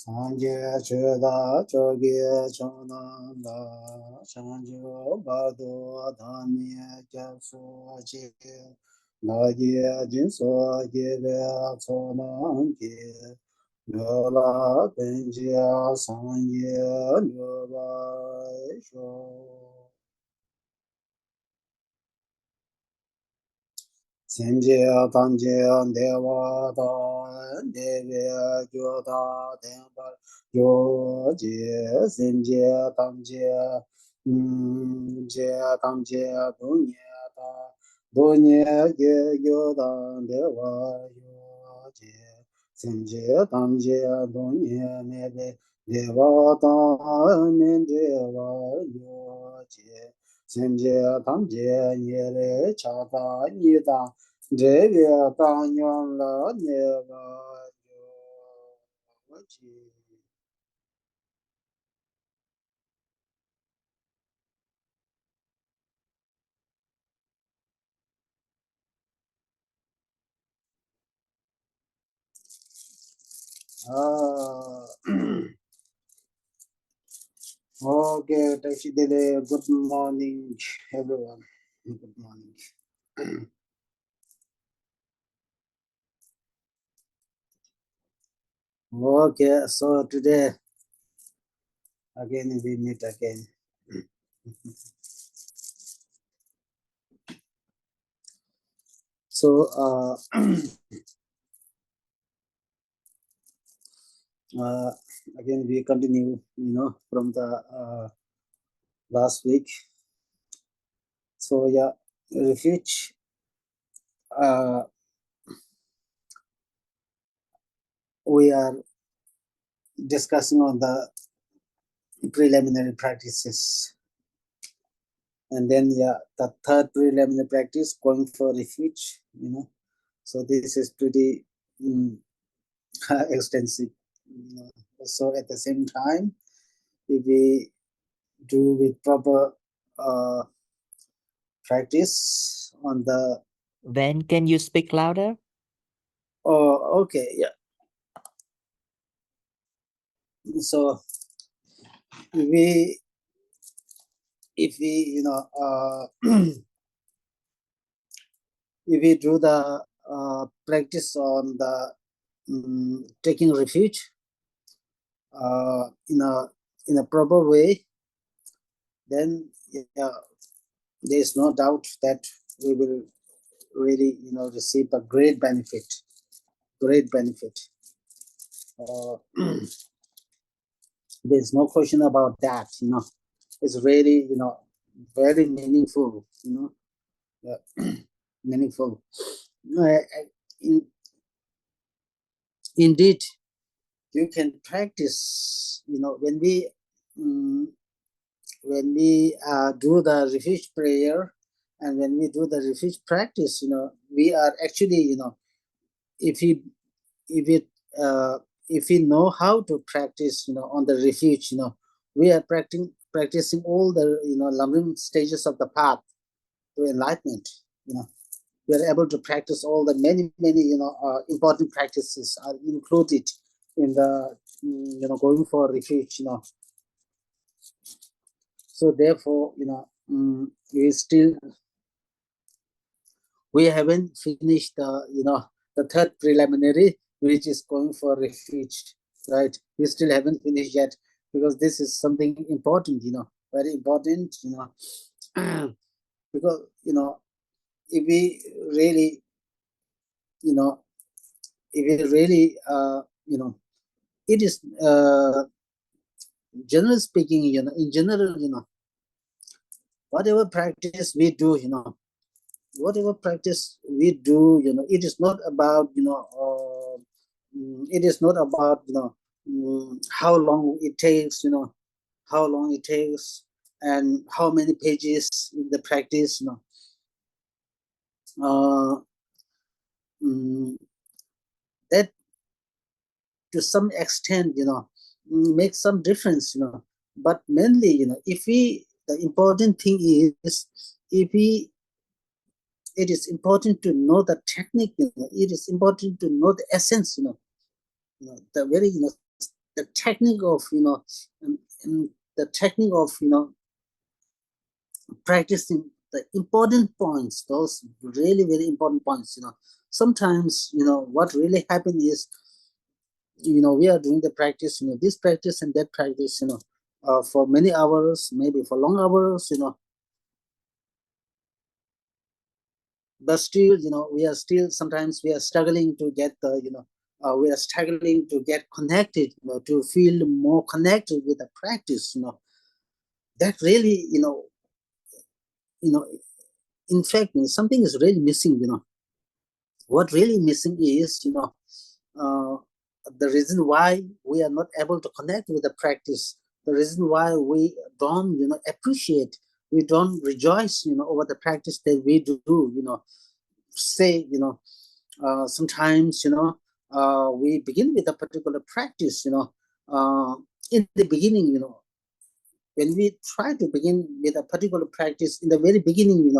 Sanje chöda chögye chönanda Sanje bado adhamye kyapso ache Nagye jinso gyebe tsonange Nyola penje sanje nyola sho Senje tanje dewa da deve gyoda denpa gyoje senje tanje je tanje dunye da dunye ge gyoda dewa gyoje senje tanje dunye nebe dewa da men dewa gyoje senje tanje yere chada yida Devi Tanyan La Neva Yochi. Okay, Tashi Dele, good morning, everyone. Good morning. Okay, so today again we meet again. So again we continue, from the last week. So yeah, refuge. We are discussing on the preliminary practices, and then yeah, the third preliminary practice, going for refuge. So this is pretty extensive. So at the same time, if we do with proper practice on the. When can you speak louder? Oh, okay, yeah. So if we if we do the practice on the taking refuge in a proper way, then yeah, there is no doubt that we will really receive a great benefit. There's no question about that. It's really very meaningful. Yeah. Meaningful. Indeed, you can practice. When we do the refuge prayer, and when we do the refuge practice, we are actually, if we if we if we know how to practice, on the refuge, we are practicing all the loving stages of the path to enlightenment. We are able to practice all the many important practices are included in the going for refuge. So therefore, we haven't finished the third preliminary, which is going for refuge, right? We still haven't finished yet, because this is something important, very important, because if we really, it is generally speaking, in general, whatever practice we do, it is not about it is not about how long it takes, and how many pages in the practice, that to some extent makes some difference, but mainly, the important thing is, it is important to know the technique, it is important to know the essence, the very the technique of the technique of practicing the important points, those really very important points. Sometimes what really happens is we are doing the practice, this practice and that practice, for many hours, maybe for long hours, but still, we are still, sometimes we are struggling to get the, we are struggling to get connected, to feel more connected with the practice, that really, you know, in fact, something is really missing, what really missing is, uh, the reason why we are not able to connect with the practice, the reason why we don't, appreciate, we don't rejoice, over the practice that we do, say, sometimes, we begin with a particular practice, in the beginning, when we try to begin with a particular practice in the very beginning,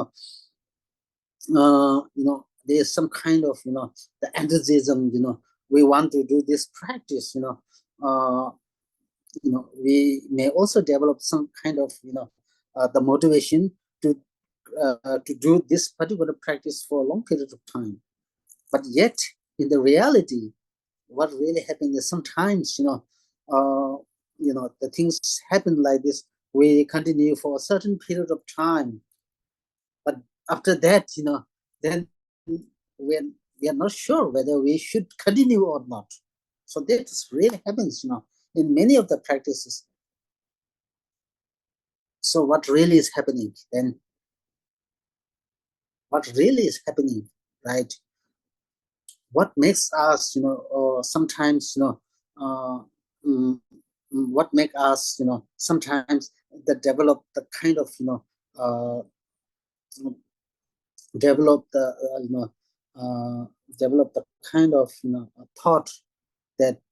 there's some kind of, the enthusiasm, we want to do this practice, we may also develop some kind of, the motivation to do this particular practice for a long period of time. But yet, in the reality, what really happens is sometimes, the things happen like this. We continue for a certain period of time, but after that, then we're, we are not sure whether we should continue or not. So this really happens, in many of the practices. So what really is happening then? What really is happening, right? What makes us, sometimes, mm, what make us, sometimes that develop the kind of, uh, develop the, develop the kind of, thought that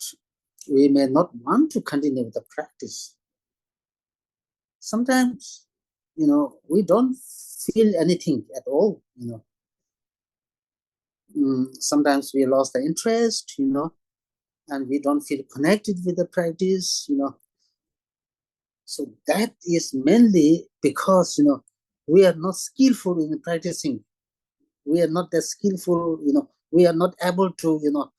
we may not want to continue with the practice. Sometimes, we don't feel anything at all, sometimes we lost the interest, and we don't feel connected with the practice, So that is mainly because, we are not skillful in practicing. We are not that skillful, we are not able to,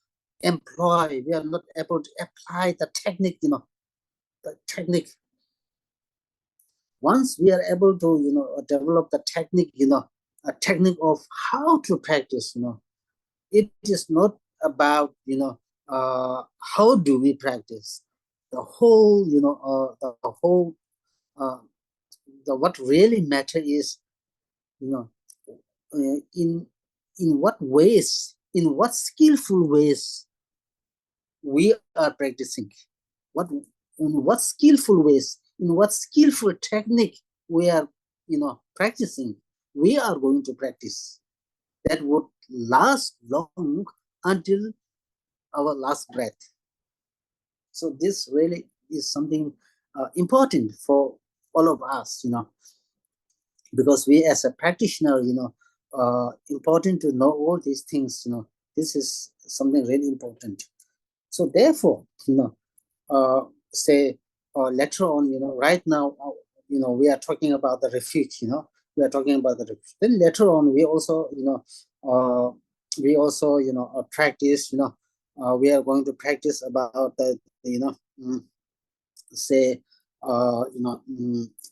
employ, we are not able to apply the technique, the technique. Once we are able to, develop the technique, a technique of how to practice, it is not about, how do we practice. The whole, the whole, what really matter is, in what ways, in what skillful ways we are practicing, what in what skillful ways, in what skillful technique we are, practicing, we are going to practice that would last long until our last breath. So this really is something important for all of us, because we as a practitioner, important to know all these things, this is something really important. So therefore, say later on, right now, we are talking about the refuge, we are talking about the refuge. Then later on, we also, practice, we are going to practice about the, say,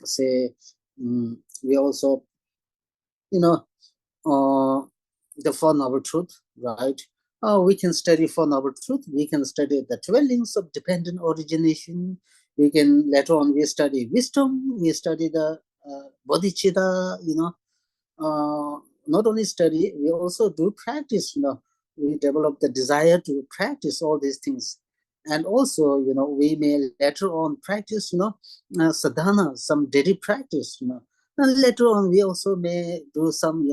say, we also, you know, the Four Noble Truth, right? We can study Four Noble Truth. We can study the 12 links of dependent origination. We can, later on, we study wisdom. We study the Bodhicitta, not only study, we also do practice, we develop the desire to practice all these things. And also, we may later on practice, sadhana, some daily practice, and later on we also may do some,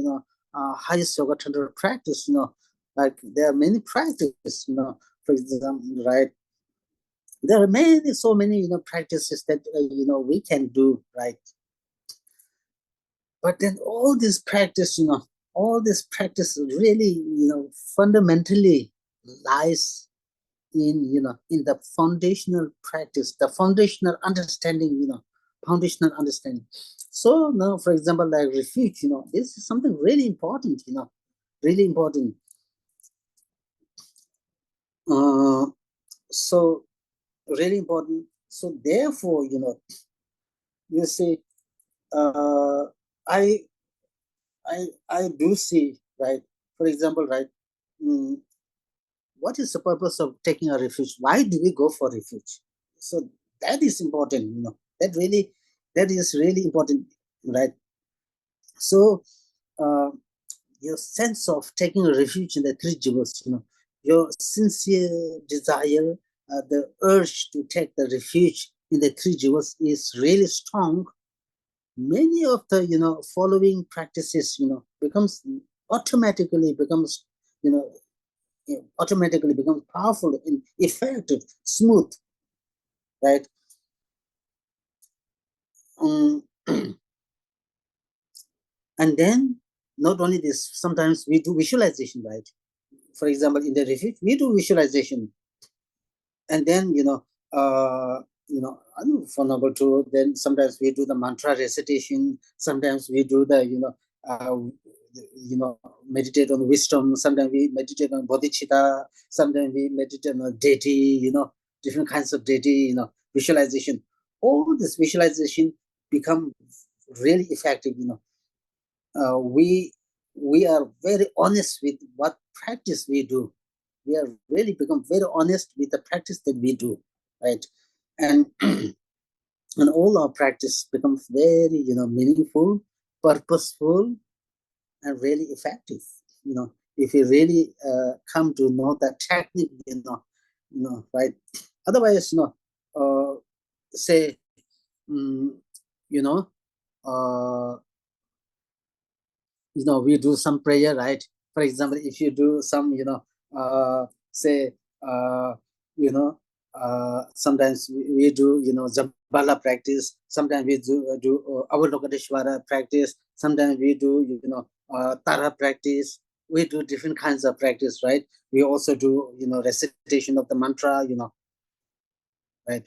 highest yoga tender practice, like there are many practices, for example, right? There are many, so many, practices that, we can do, right? But then all this practice, all this practice really, fundamentally lies in the foundational practice, the foundational understanding, foundational understanding. So now, for example, like refuge, this is something really important, really important. uh, so really important. So therefore, you see, uh, i I do see, right? For example, right? mm, what is the purpose of taking a refuge? Why do we go for refuge? So that is important, that is really important, right? So uh, your sense of taking a refuge in the three jewels, your sincere desire, the urge to take the refuge in the three jewels is really strong. Many of the following practices becomes automatically becomes you know automatically becomes powerful and effective, smooth, right? um, and then not only this, sometimes we do visualization, right? For example, in the refuge we do visualization, and then I know, for number two, then sometimes we do the mantra recitation, sometimes we do the meditate on wisdom, sometimes we meditate on bodhicitta, sometimes we meditate on deity, different kinds of deity, visualization. All this visualization become really effective. We are very honest with what practice we do. We are really become very honest with the practice that we do, right? And and all our practice becomes very meaningful, purposeful, and really effective. If you really come to know that technique, right? Otherwise, say, um, you know uh, we do some prayer, right? For example, if you do some say, uh, you know sometimes we do Zambala practice, sometimes we do Avalokiteshvara practice, sometimes we do Tara practice. We do different kinds of practice, right? We also do recitation of the mantra, right?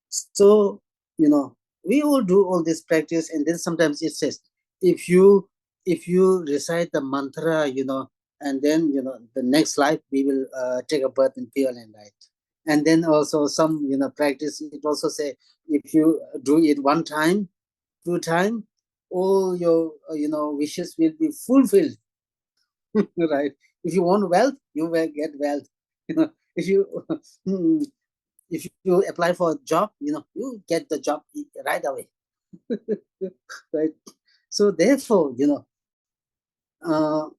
So, we all do all this practice, and then sometimes it says, if you recite the mantra, and then the next life we will take a birth in Pure Land, right? And then also some practice, it also say, if you do it one time, two time, all your wishes will be fulfilled. Right? If you want wealth, you will get wealth. If you if you apply for a job, you get the job right away. Right? So therefore, uh,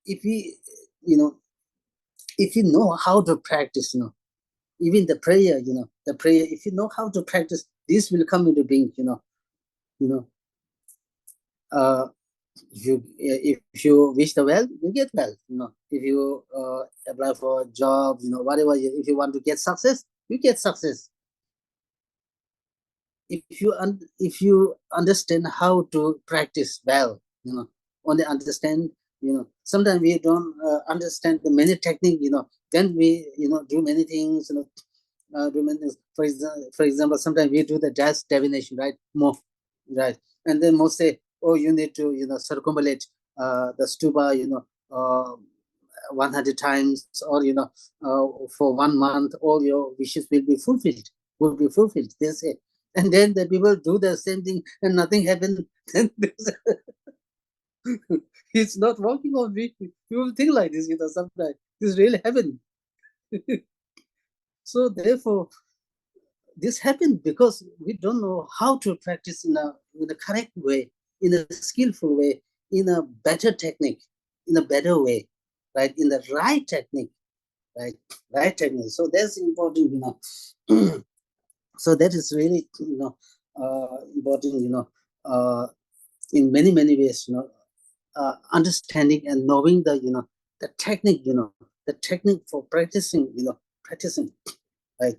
if we, you know, if you know how to practice, even the prayer, if you know how to practice, this will come into being, you know, uh, if you wish the well, you get well. If you apply for a job, whatever, if you want to get success, you get success. If you understand how to practice well, only understand, sometimes we don't understand the many technique, then we do many things, do many things. For example, sometimes we do the jazz divination, right? More, right? And then most say, oh, you need to circumambulate the stupa, 100 times, or for 1 month, all your wishes will be fulfilled, they say. And then the people do the same thing and nothing happened. Then it's not working on me. People think like this, sometimes this really happened. So therefore, this happened because we don't know how to practice in a correct way, in a skillful way, in a better technique, in a better way, right? In the right technique, right? Right technique. So that's important, So that is really, important, in many many ways, understanding and knowing the technique, the technique for practicing, practicing, right?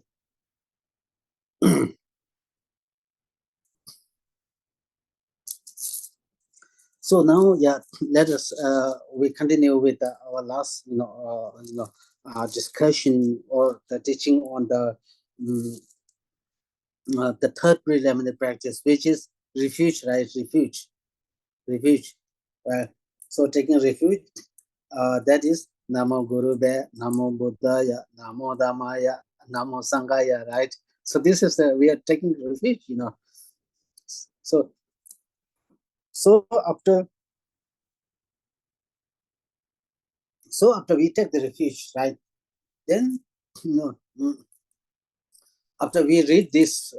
So now, yeah, let us we continue with our last, discussion or the teaching on mm, the third preliminary practice, which is refuge, right? Refuge. Right? So taking refuge, that is Namo Gurube, Namo Buddhaya, Namo Dhammaya, Namo Sanghaya, right? So this is we are taking refuge, So so after after we take the refuge, right? Then after we read this,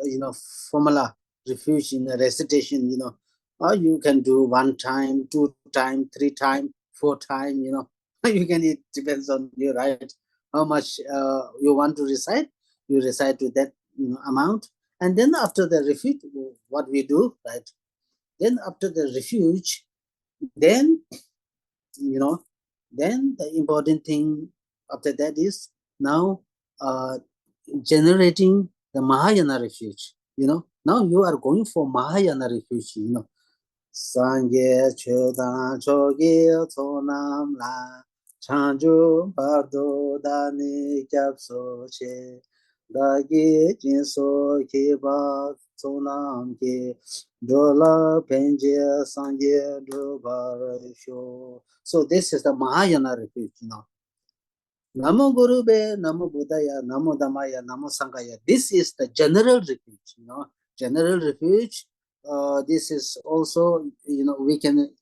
formula refuge in a recitation, or you can do 1 time, 2 time, 3 time, 4 time, you can, it depends on you, right? How much you want to recite, you recite to that amount. And then after the refuge, what we do, right? Then after the refuge, then, you know, then the important thing after that is now uh, generating the Mahayana refuge. Now you are going for Mahayana refuge. Sangye chodan choge sonam la chanju bardo dani kyapso che dagi jinso kiba sonam ke dola penje sangye dobar sho. So this is the Mahayana refuge. Namo Gurube, Namo Buddhaya, Namo Dhammaya, Namo Sanghaya. This is the general refuge, general refuge. This is also, we can,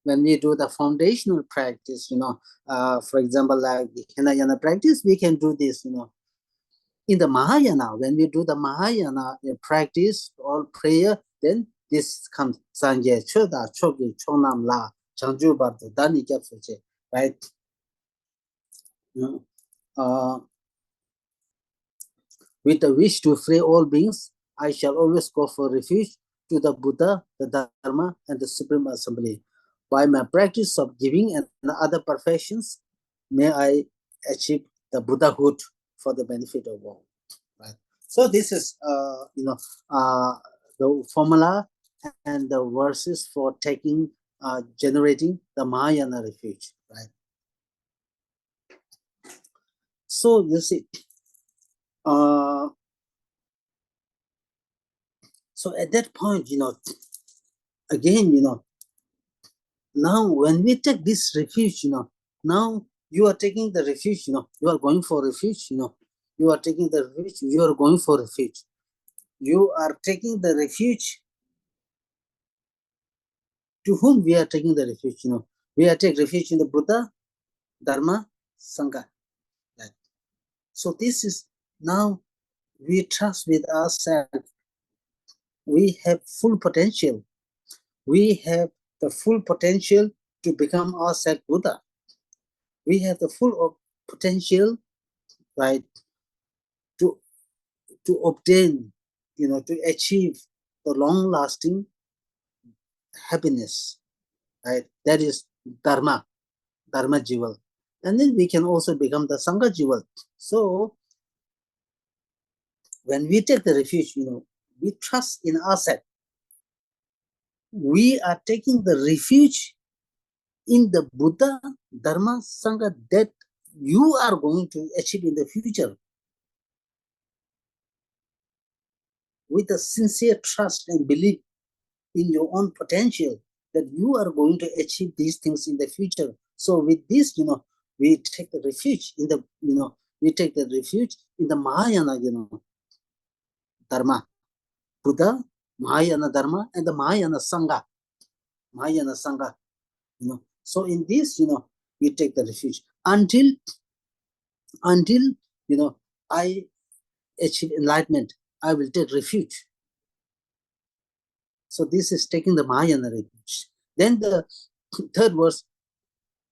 when we do the foundational practice, for example, like the Hinayana practice, we can do this, in the Mahayana. When we do the Mahayana practice or prayer, then this comes Sangye, Choda, Chogi, Chonam La, Chanju Bardo, Dani Kyapsuche, right? Uh, With a wish to free all beings, I shall always go for refuge to the Buddha, the Dharma, and the Supreme Assembly. By my practice of giving and other perfections, may I achieve the Buddhahood for the benefit of all. Right. So this is, the formula and the verses for taking, generating the Mahayana refuge. Right. So you see, so at that point, again, now when we take this refuge, now you are taking the refuge, you are going for refuge, you are taking the refuge, you are going for refuge. You are taking the refuge. To whom we are taking the refuge, we are taking refuge in the Buddha, Dharma, Sangha. Right? So this is now we trust with ourselves. We have full potential. We have the full potential to become ourselves Buddha. We have the full potential, right, to obtain, to achieve the long-lasting happiness, right? That is Dharma Jival. And then we can also become the Sangha Jival. So when we take the refuge, we trust in ourselves. We are taking the refuge in the Buddha, Dharma, Sangha that you are going to achieve in the future with a sincere trust and belief in your own potential that you are going to achieve these things in the future. So with this, we take the refuge in the, we take the refuge in the Mahayana, Dharma, Buddha, Mahayana Dharma, and the Mahayana Sangha. Mahayana Sangha, So in this, we take the refuge until, I achieve enlightenment, I will take refuge. So this is taking the Mahayana refuge. Then the third verse,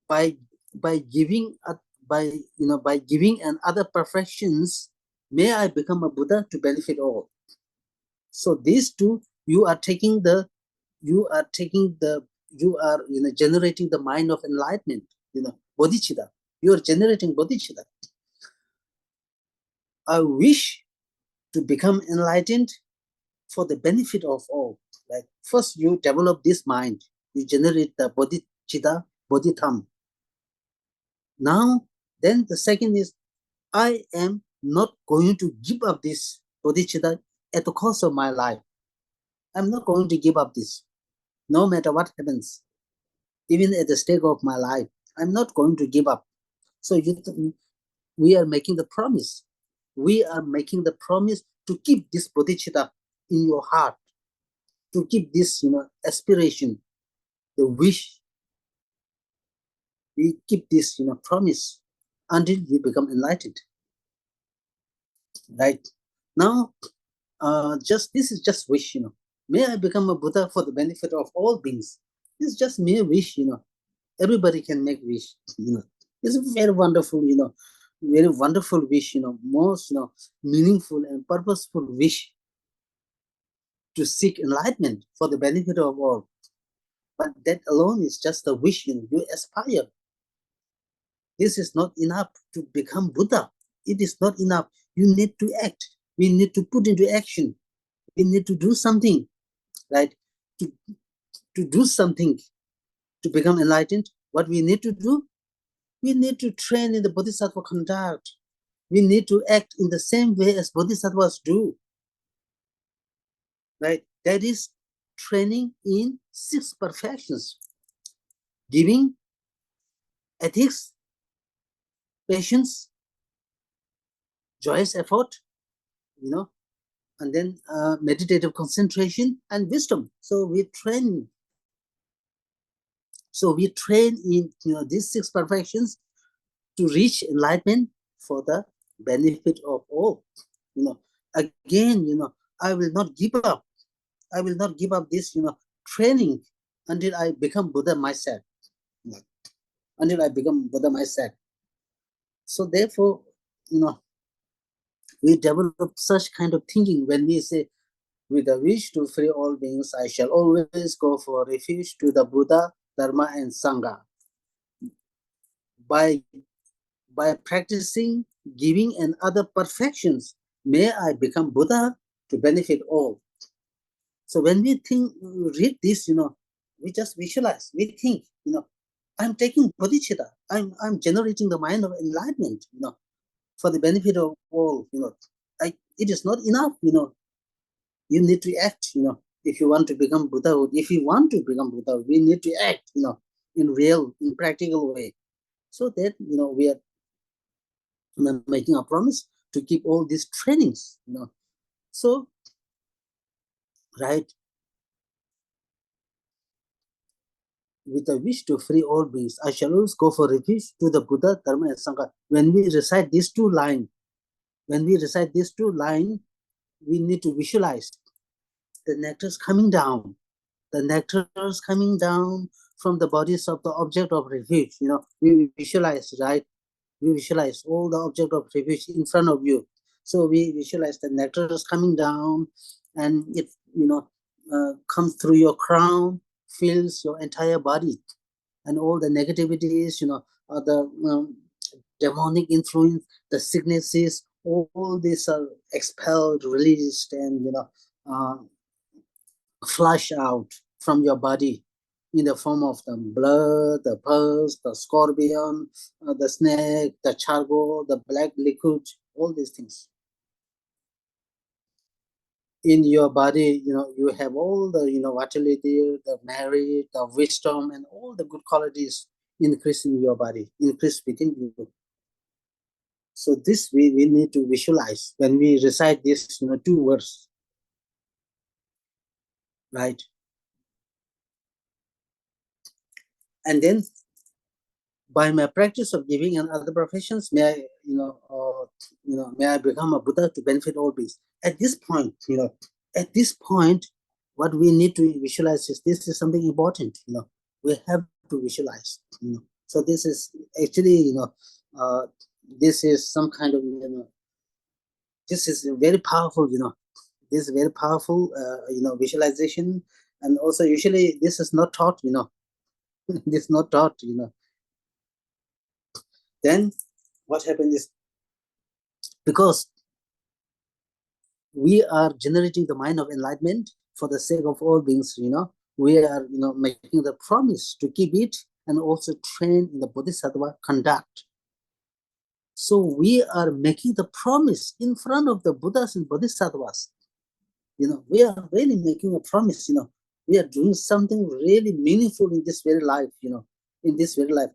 by giving by giving and other perfections, may I become a Buddha to benefit all. So these two, you are generating the mind of enlightenment, bodhicitta. You are generating bodhicitta. I wish to become enlightened for the benefit of all. Like first you develop this mind, you generate the bodhicitta, bodhidharma. Now, then the second is I am not going to give up this bodhicitta at the cost of my life. I'm not going to give up this, no matter what happens, even at the stake of my life. I'm not going to give up. So we are making the promise. We are making the promise to keep this bodhicitta in your heart, to keep this, aspiration, the wish. We keep this, promise until you become enlightened. Right now, just this is just wish. May I become a Buddha for the benefit of all beings. It's just mere wish. Everybody can make wish. It's a very wonderful. Very wonderful wish. Most meaningful and purposeful wish to seek enlightenment for the benefit of all. But that alone is just a wish. You aspire. This is not enough to become Buddha. It is not enough. You need to act. We need to put into action. We need to do something, right? To do something to become enlightened, what we need to do, we need to train in the Bodhisattva conduct. We need to act in the same way as Bodhisattvas do, right? That is training in 6 perfections: giving, ethics, patience, joyous effort, and then meditative concentration and wisdom. So we train. So we train in these 6 perfections to reach enlightenment for the benefit of all. Again, I will not give up. I will not give up this, training until I become Buddha myself. Until I become Buddha myself. So therefore, we develop such kind of thinking when we say, with a wish to free all beings, I shall always go for refuge to the Buddha, Dharma, and Sangha. By practicing giving and other perfections, may I become Buddha to benefit all. So when we read this, we just visualize, we think, I'm taking bodhicitta, I'm generating the mind of enlightenment, for the benefit of all, it is not enough, you need to act, if you want to become Buddha, if you want to become Buddha, we need to act, in practical way. So that, we are making a promise to keep all these trainings, So, right, with a wish to free all beings, I shall always go for refuge to the Buddha, Dharma, and Sangha. When we recite these 2 lines, we need to visualize the nectars coming down. The nectars coming down from the bodies of the object of refuge. We visualize, right? We visualize all the object of refuge in front of you. So we visualize the nectars coming down, and it, comes through your crown, fills your entire body, and all the negativities, the demonic influence, the sicknesses, all these are expelled, released, and uh, flush out from your body in the form of the blood, the pus, the scorpion, the snake, the charcoal, the black liquid, all these things. In your body, you have all the, vitality, the merit, the wisdom, and all the good qualities increase in your body, increase within you. So this we need to visualize when we recite this, 2 words, right? And then by my practice of giving and other professions, may I, may I become a Buddha to benefit all beings. At this point, what we need to visualize is this is something important. We have to visualize. So this is actually, this is some kind of, this is very powerful. This is very powerful, visualization, and also usually this is not taught. This is not taught. Then what happens is, because we are generating the mind of enlightenment for the sake of all beings, we are, making the promise to keep it and also train in the Bodhisattva conduct. So we are making the promise in front of the Buddhas and Bodhisattvas. We are really making a promise. We are doing something really meaningful in this very life. In this very life,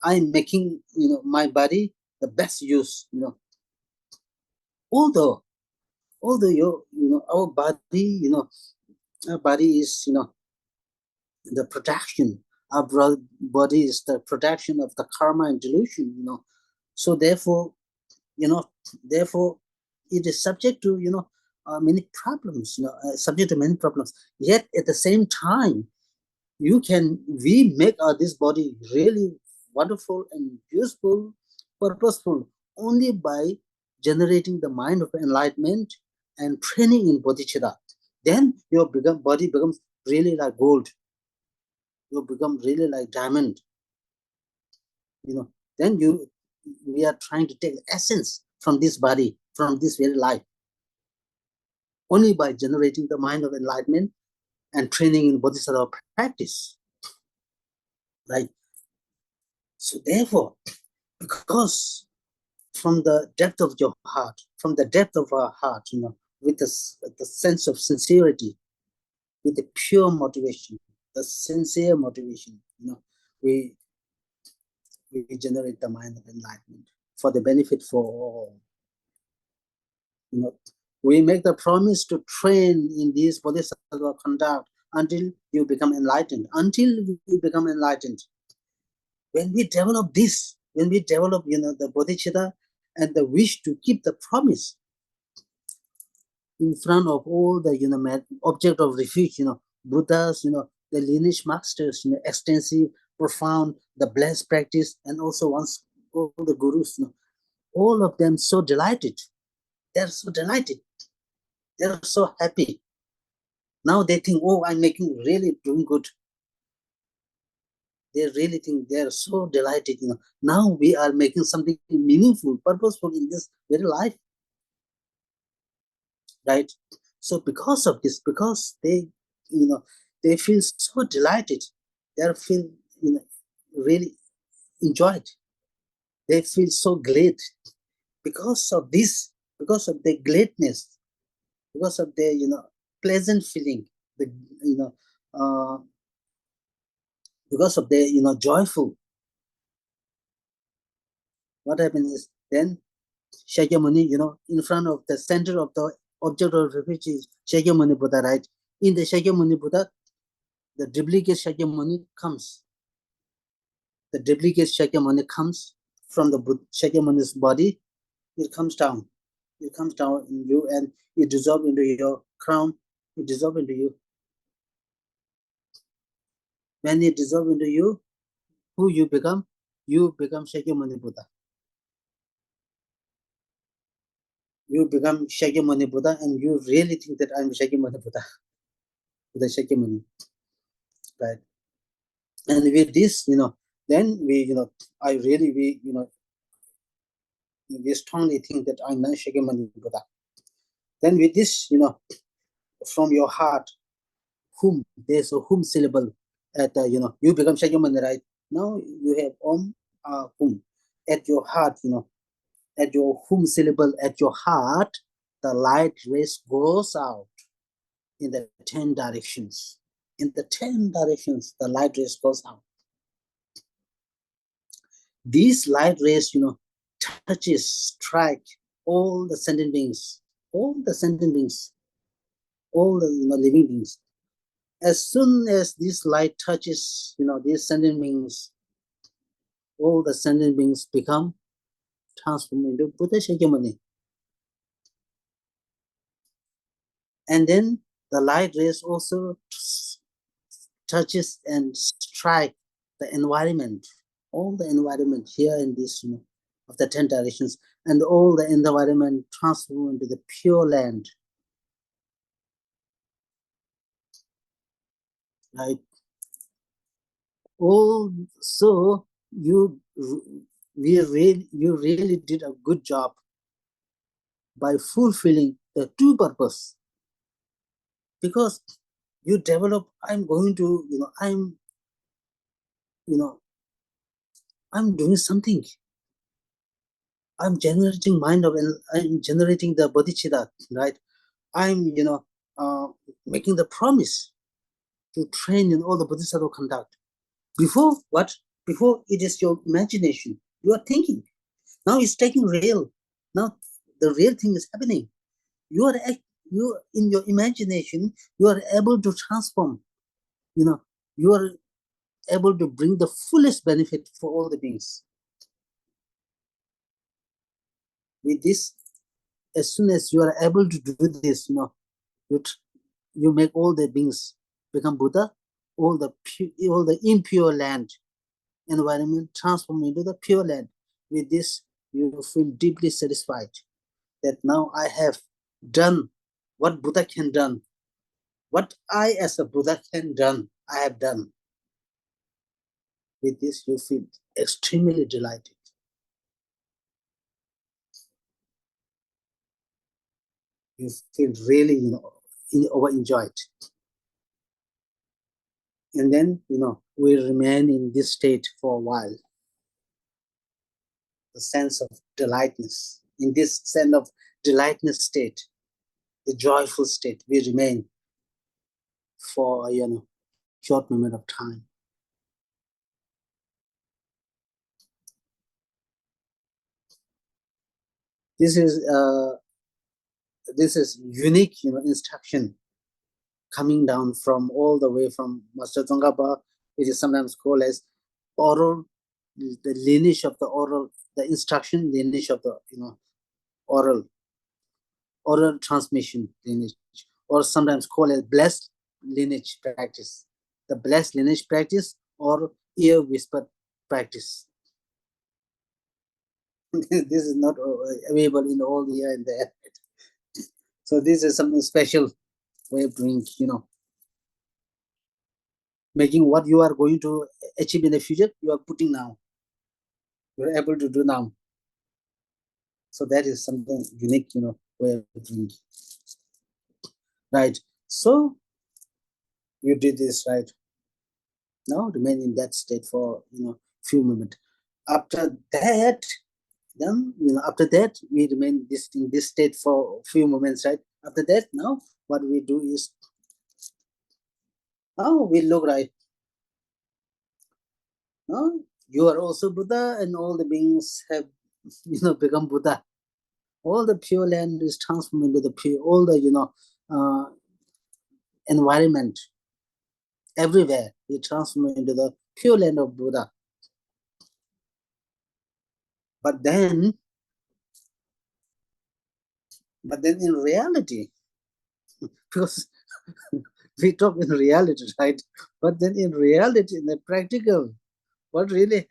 I'm making my body the best use. Although our body, our body is the protection. Our body is the protection of the karma and delusion. So you know therefore it is subject to many problems. Subject to many problems. Yet at the same time, we make this body really wonderful and useful, purposeful, only by generating the mind of enlightenment and training in bodhicitta. Then your body becomes really like gold. You become really like diamond. Then we are trying to take essence from this body, from this very life, only by generating the mind of enlightenment and training in bodhisattva practice, right? So therefore, because from the depth of your heart, from the depth of our heart, with the sense of sincerity, with the pure motivation, the sincere motivation, we we generate the mind of enlightenment for the benefit for all. We make the promise to train in this bodhisattva conduct until you become enlightened. Until you become enlightened. When we develop this, when we develop, the bodhicitta and the wish to keep the promise in front of all the, object of refuge, Buddhas, the lineage masters, extensive, profound, the blessed practice, and also once all the gurus, all of them so delighted. They're so delighted. They're so happy. Now they think, oh, I'm making really doing good. They really think they're so delighted. Now we are making something meaningful, purposeful in this very life, right? So because of this, because they feel so delighted, they feel really enjoyed. They feel so glad because of this, because of their gladness, because of their pleasant feeling, the uh, because of their joyful. What happens is then Shakyamuni, in front of the center of the object of refuge is Shakyamuni Buddha, right? In the Shakyamuni Buddha, the duplicate Shakyamuni comes. The duplicate Shakyamuni comes from the Shakyamuni's body. It comes down. It comes down in you and it dissolves into your crown. It dissolves into you. When it dissolves into you, who you become? You become Shakyamuni Buddha. You become Shakyamuni Buddha and you really think that I'm Shakyamuni Buddha. The Shakyamuni. Right. And with this, then we, I really, we strongly think that I'm not Shakyamuni Buddha. Then with this, from your heart, whom, there's a whom syllable at, you become Shakyamuni, right? Now you have whom. At your heart, at your whom syllable, at your heart, the light rays goes out in the 10 directions. In the 10 directions, the light rays goes out. These light rays, touches, strike all the sentient beings, all the sentient beings, all the living beings. As soon as this light touches, these sentient beings, all the sentient beings become transformed into Buddha Shakyamuni. And then the light rays also touches and strike the environment, all the environment here in this, of the 10 directions, and all the environment transform into the pure land, right? Oh, so you really did a good job by fulfilling the true purpose, because you develop. I'm going to, I'm doing something. I'm generating mind of, I'm generating the bodhicitta, right? I'm, making the promise to train in all the bodhisattva conduct. Before what? Before it is your imagination. You are thinking. Now it's taking real. Now the real thing is happening. You are you in your imagination. You are able to transform. You know, you are able to bring the fullest benefit for all the beings. With this, as soon as you are able to do this, you you make all the beings become Buddha, all the impure land environment transform into the pure land. With this, you feel deeply satisfied that now I have done what Buddha can done. What I as a Buddha can done, I have done. With this, you feel extremely delighted. You feel really, over enjoyed. And then, we remain in this state for a while. The sense of delightness. In this sense of delightness state, the joyful state, we remain for short moment of time. This is unique, instruction coming down from all the way from Master Tsongkhapa. It is sometimes called as oral, the lineage of the oral, the instruction lineage of the oral transmission lineage, or sometimes called as blessed lineage practice. The blessed lineage practice or ear whispered practice. This is not available in all here and there. So this is something special way of doing, making what you are going to achieve in the future, you are putting now. You're able to do now. So that is something unique, way of doing. Right. So you did this, right? Now remain in that state for few moments. After that, then after that we remain in this state for a few moments, right? After that, now what we do is now we look right. Now you are also Buddha, and all the beings have become Buddha. All the pure land is transformed into the pure. All the environment everywhere is transformed into the pure land of Buddha. But then in reality, because we talk in reality, right? But then in reality, in the practical, what really,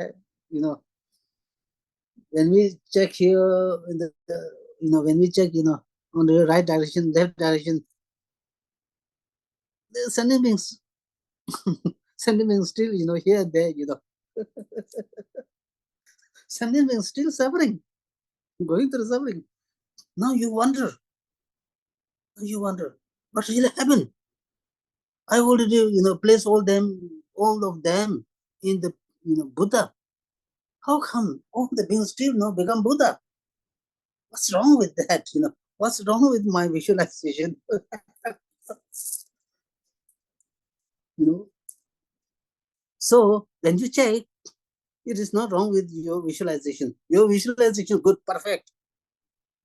when we check here in the, when we check, on the right direction, left direction, the sentient beings, sentient beings still, here and there, sentient beings still suffering, going through suffering. Now you wonder, what really happened? I already, place all of them in the, Buddha. How come all the beings still become Buddha? What's wrong with that? What's wrong with my visualization? So when you check, it is not wrong with your visualization. Your visualization good, perfect.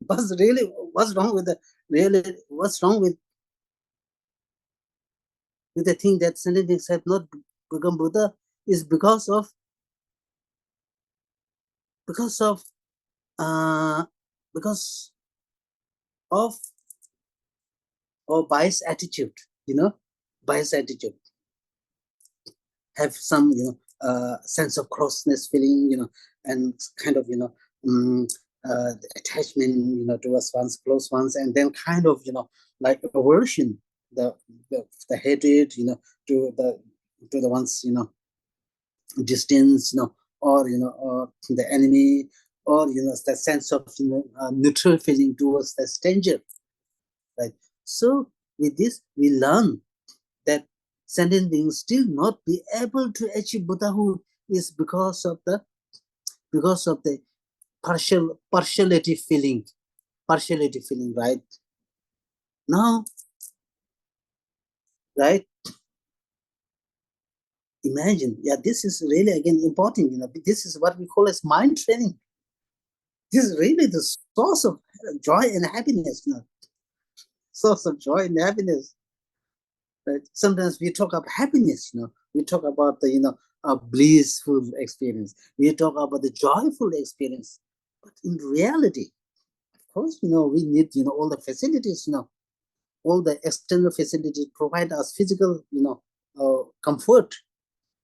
But really, what's wrong with what's wrong with the thing that sentient beings have not become Buddha is because of because of uh because of our biased attitude, biased attitude. Have some sense of closeness feeling, and kind of attachment towards one's close ones, and then kind of like aversion, the the hatred to the ones distance, or the enemy, or the sense of neutral feeling towards the stranger, right? So with this we learn that sentient beings still not be able to achieve Buddhahood is because of the partiality feeling, right? Now, right? Imagine, yeah, this is really again important. This is what we call as mind training. This is really the source of joy and happiness. Source of joy and happiness. Right? Sometimes we talk about happiness. We talk about the a blissful experience. We talk about the joyful experience. But in reality, of course, we need all the facilities. All the external facilities provide us physical comfort.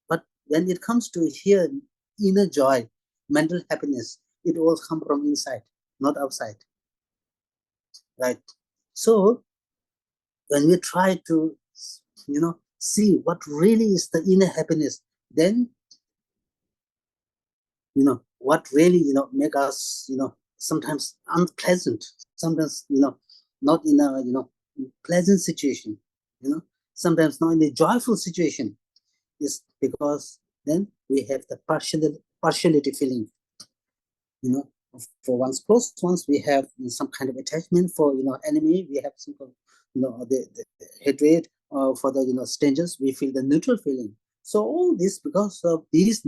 But when it comes to here, inner joy, mental happiness, it all comes from inside, not outside, right? So when we try to, see what really is the inner happiness, then what really make us sometimes unpleasant, sometimes not in a pleasant situation, sometimes not in a joyful situation, is because then we have the partiality feeling. For one's close ones, we have some kind of attachment. For enemy, we have some kind of, the hatred. For the strangers, we feel the neutral feeling. So all this because of these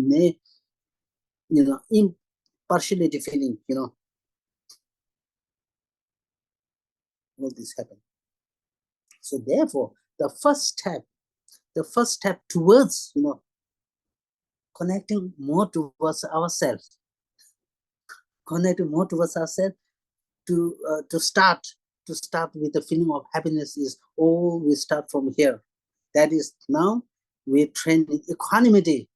impartiality feeling, all this happen. So therefore, the first step towards connecting more towards ourselves, connecting more towards ourselves, to start with the feeling of happiness is all we start from here. That is, now we train in equanimity.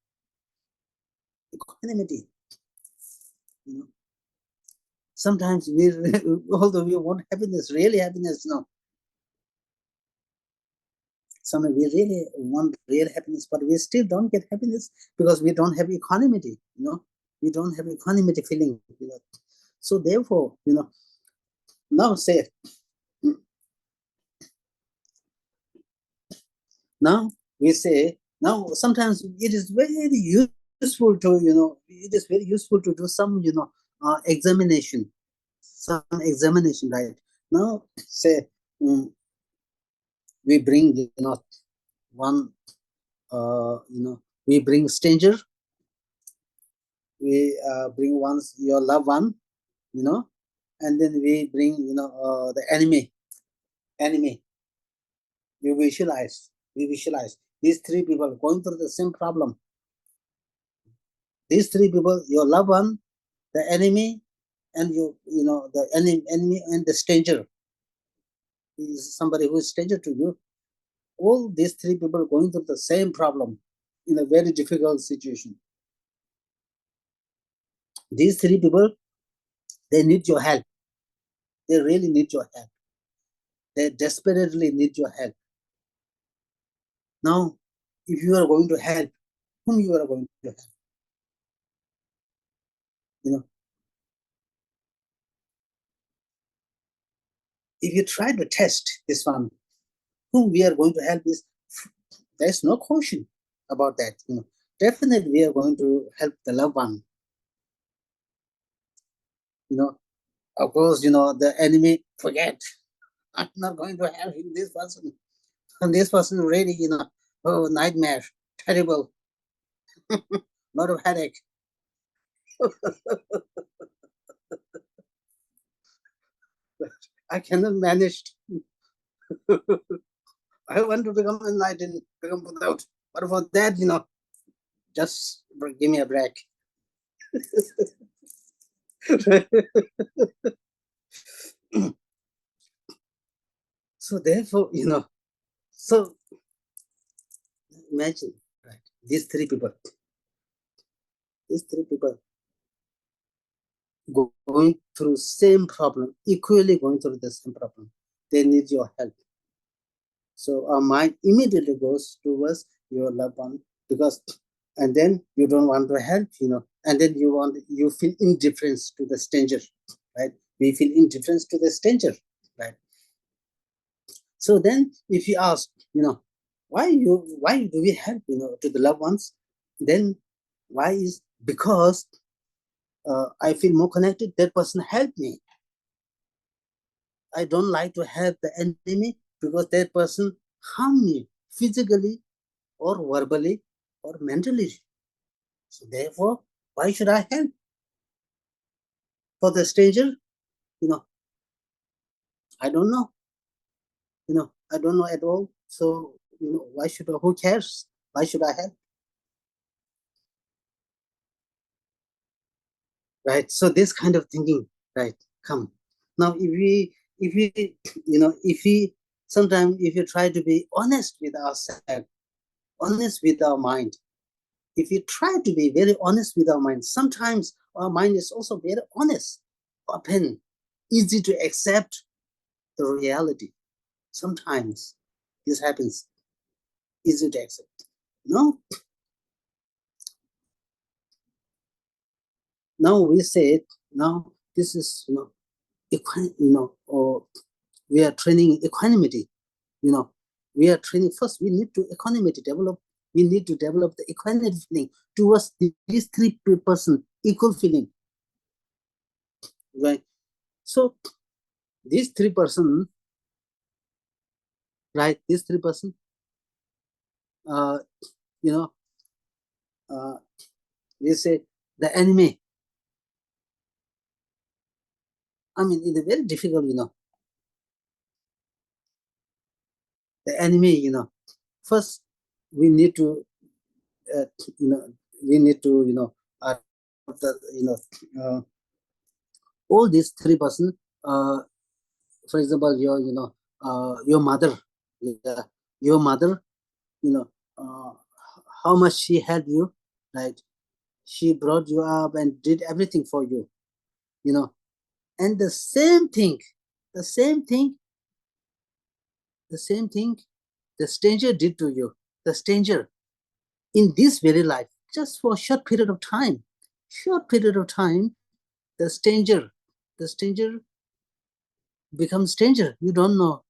Equanimity. Sometimes we, although we want happiness, really happiness, sometimes we really want real happiness, but we still don't get happiness because we don't have equanimity. We don't have equanimity feeling. So therefore, now say, now we say, now sometimes it is very useful to it is very useful to do some examination, right? Now say, we bring one we bring stranger, we bring your loved one, and then we bring the enemy. We visualize these three people going through the same problem. These three people, your loved one, the enemy, and the enemy and the stranger is somebody who is stranger to you. All these three people going through the same problem in a very difficult situation. These three people, they need your help. They really need your help. They desperately need your help. Now, if you are going to help, whom you are going to help? If you try to test this one, whom we are going to help is, there's no question about that. Definitely we are going to help the loved one. Of course, the enemy, forget. I'm not going to help him, this person. And this person really, oh, nightmare, terrible, lot of headache. I cannot manage. I want to become enlightened, become without. But for that, just give me a break. So therefore, so imagine, right? These three people going through same problem, equally going through the same problem. They need your help. So our mind immediately goes towards your loved one, because, and then you don't want to help, and then you feel indifference to the stranger, right? We feel indifference to the stranger, right? So then if you ask, why do we help, to the loved ones? Then why is because I feel more connected. That person helped me. I don't like to help the enemy because that person harm me physically or verbally or mentally. So therefore, why should I help? For the stranger, you know, I don't know. I don't know at all. So, why should I, who cares? Why should I help? Right. So this kind of thinking, right, come. Now if we sometimes if you try to be honest with ourselves, honest with our mind, if we try to be very honest with our mind, sometimes our mind is also very honest, open, easy to accept the reality. Sometimes this happens, easy to accept. No, now we say now this is or we are training equanimity. You know, we are training first. We need to equanimity develop. We need to develop the equanimity feeling towards these three person equal feeling, right? So these three person, right? These three person, uh, you know, uh, we say the enemy. I mean, it's very difficult, the enemy, first we need to, uh, you know, we need to, the, all these three person, for example, your mother, yeah, your mother, you know, uh, how much she helped you, right? She brought you up and did everything for you, you know, and the same thing, the same thing the stranger did to you, the stranger in this very life, just for a short period of time, the stranger, the stranger becomes stranger. You don't know.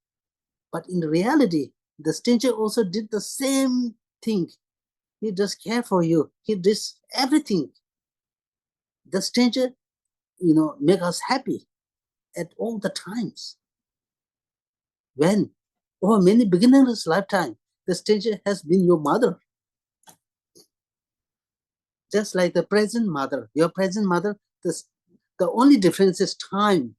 But in reality, the stranger also did the same thing. He just care for you. He does everything. The stranger, make us happy at all the times. When over many beginners' lifetime, the stranger has been your mother, just like the present mother. Your present mother, the only difference is time.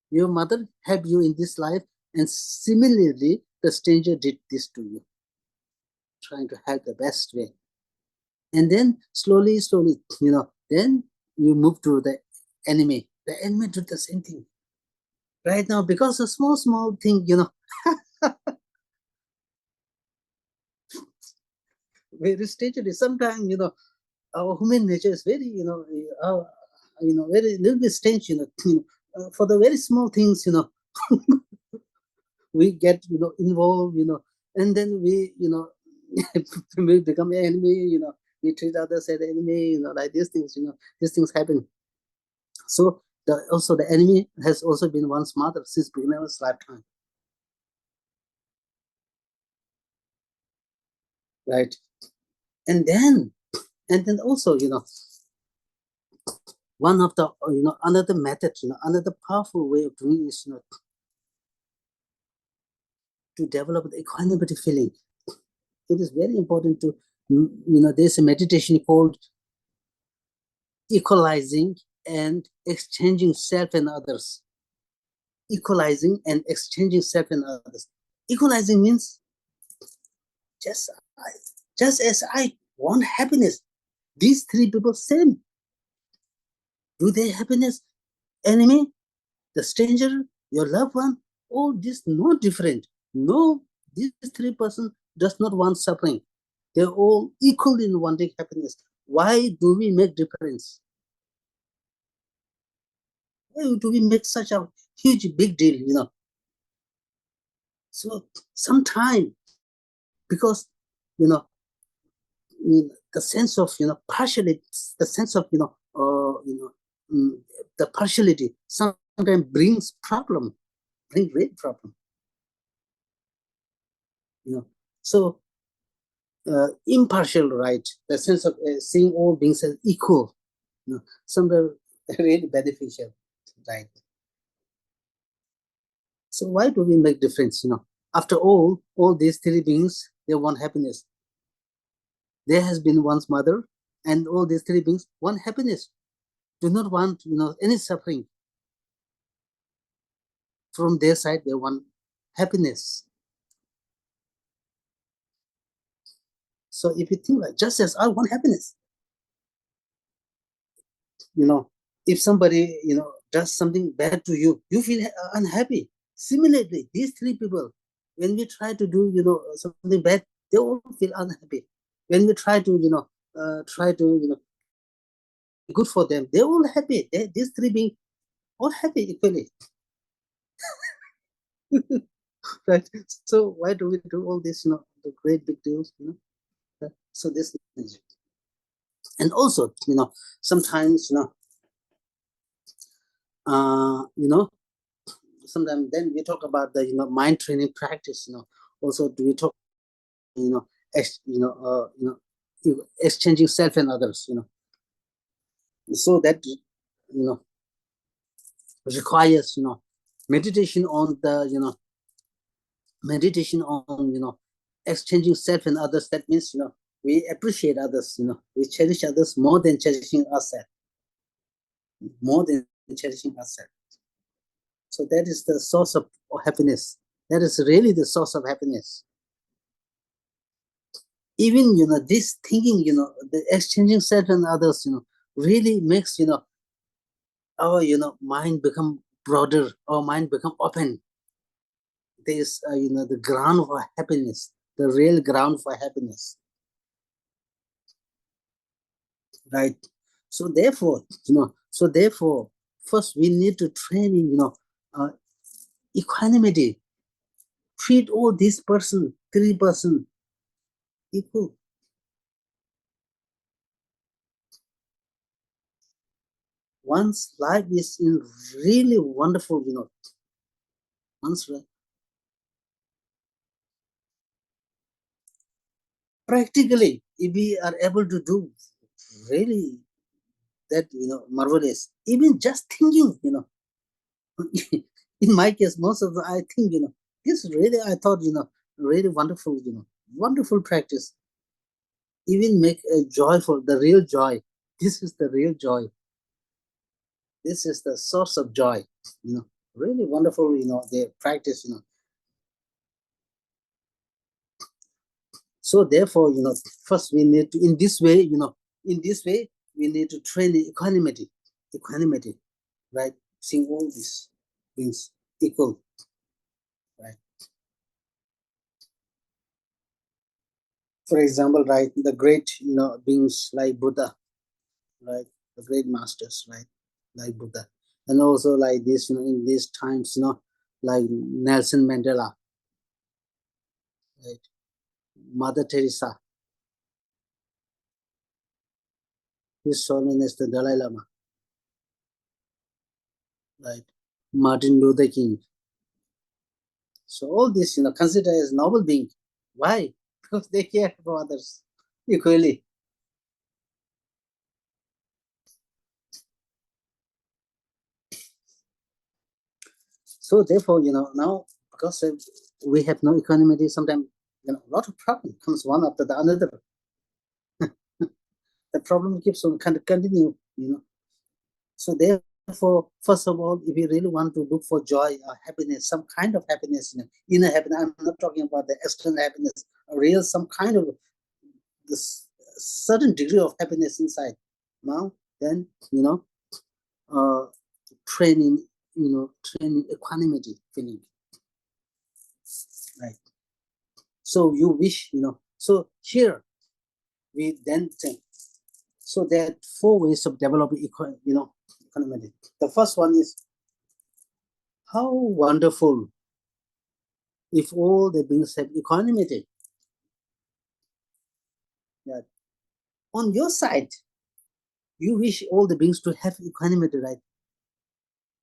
Your mother helped you in this life, and similarly, the stranger did this to you, trying to help the best way. And then slowly, then you move to the enemy. The enemy did the same thing. Right now, because a small thing, very stagely. Sometimes, our human nature is very, very little bit strange, for the very small things, we get, involved, and then we, we become an enemy, we treat others as enemy, like these things happen. So also the enemy has also been one's mother since beginner's lifetime, right? And then also, one of the another method, another powerful way of doing is, to develop the equanimity feeling. It is very important to, there's a meditation called equalizing and exchanging self and others. Equalizing and exchanging self and others. Equalizing means just I, just as I want happiness, these three people same. Do they happiness? Enemy, the stranger, your loved one, all this no different. No, these three person does not want suffering. They're all equal in wanting happiness. Why do we make difference? Why do we make such a huge big deal? So sometime, because you know the sense of partiality, the sense of mm, the partiality sometimes brings problem, bring great problem. So impartial, right? The sense of seeing all beings as equal. Somewhere really beneficial, right? So why do we make difference? After all these three beings, they want happiness. There has been one's mother, and all these three beings want happiness. Do not want any suffering from their side. They want happiness. So if you think like just as I want happiness, you know, if somebody does something bad to you, you feel unhappy. Similarly, these three people, when we try to do something bad, they all feel unhappy. When we try to be good for them, they're all happy. These three being all happy equally. Right? So why do we do all this? The great big deals. So this is, and also sometimes uh, you know sometimes then we talk about the mind training practice. Also do we talk you know ex, exchanging self and others. So that requires meditation on the meditation on exchanging self and others. That means we appreciate others. We cherish others more than cherishing ourselves. More than cherishing ourselves. So that is the source of happiness. That is really the source of happiness. Even this thinking, the exchanging self and others, really makes our mind become broader. Our mind become open. There is the ground for happiness, the real ground for happiness, right? So therefore, first we need to train in equanimity. Treat all these person, three person equal. One's life is in really wonderful, one's life. Practically, if we are able to do really that, marvelous, even just thinking, in my case, most of the, I think, this really, I thought, really wonderful, wonderful practice. Even make a joyful, the real joy. This is the real joy. This is the source of joy, really wonderful, the practice, So therefore, first we need to, in this way, we need to train the equanimity, right? Seeing all these things equal, right? For example, right, the great, beings like Buddha, right? The great masters, right? Like Buddha. And also like this, in these times, like Nelson Mandela, right? Mother Teresa, His Holiness the Dalai Lama, right? Martin Luther King. So all this, consider as noble being. Why? Because they care for others equally. So therefore, now because we have no equanimity, sometimes a lot of problem comes one after the another. The problem keeps on kind of continue. So therefore, first of all, if you really want to look for joy or happiness, some kind of happiness, inner happiness. I'm not talking about the external happiness, a real some kind of this certain degree of happiness inside. Now, then uh, training, training equanimity feeling, right? So you wish, so here we then think. So there are four ways of developing equanimity. The first one is how wonderful if all the beings have equanimity. Yeah. On your side, you wish all the beings to have equanimity, right?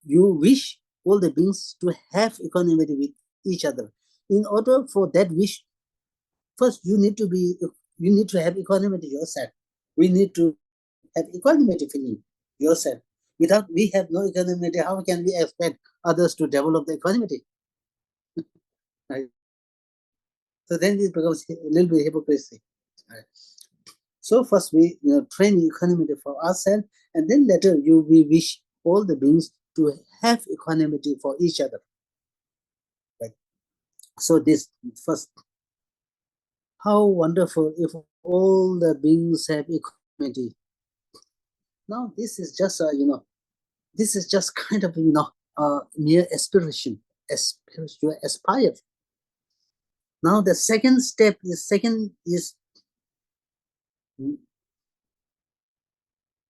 You wish all the beings to have equanimity with each other. In order for that wish, first you need to have equanimity yourself. We need to have equanimity feeling. yourself. Without we have no equanimity, how can we expect others to develop the equanimity? Right? So then it becomes a little bit hypocrisy. Right? So first we train equanimity for ourselves, and then later we wish all the beings to have equanimity for each other. Right? So this first, how wonderful if all the beings have equanimity. Now this is just this is just kind of mere aspiration. You aspire. Now the second is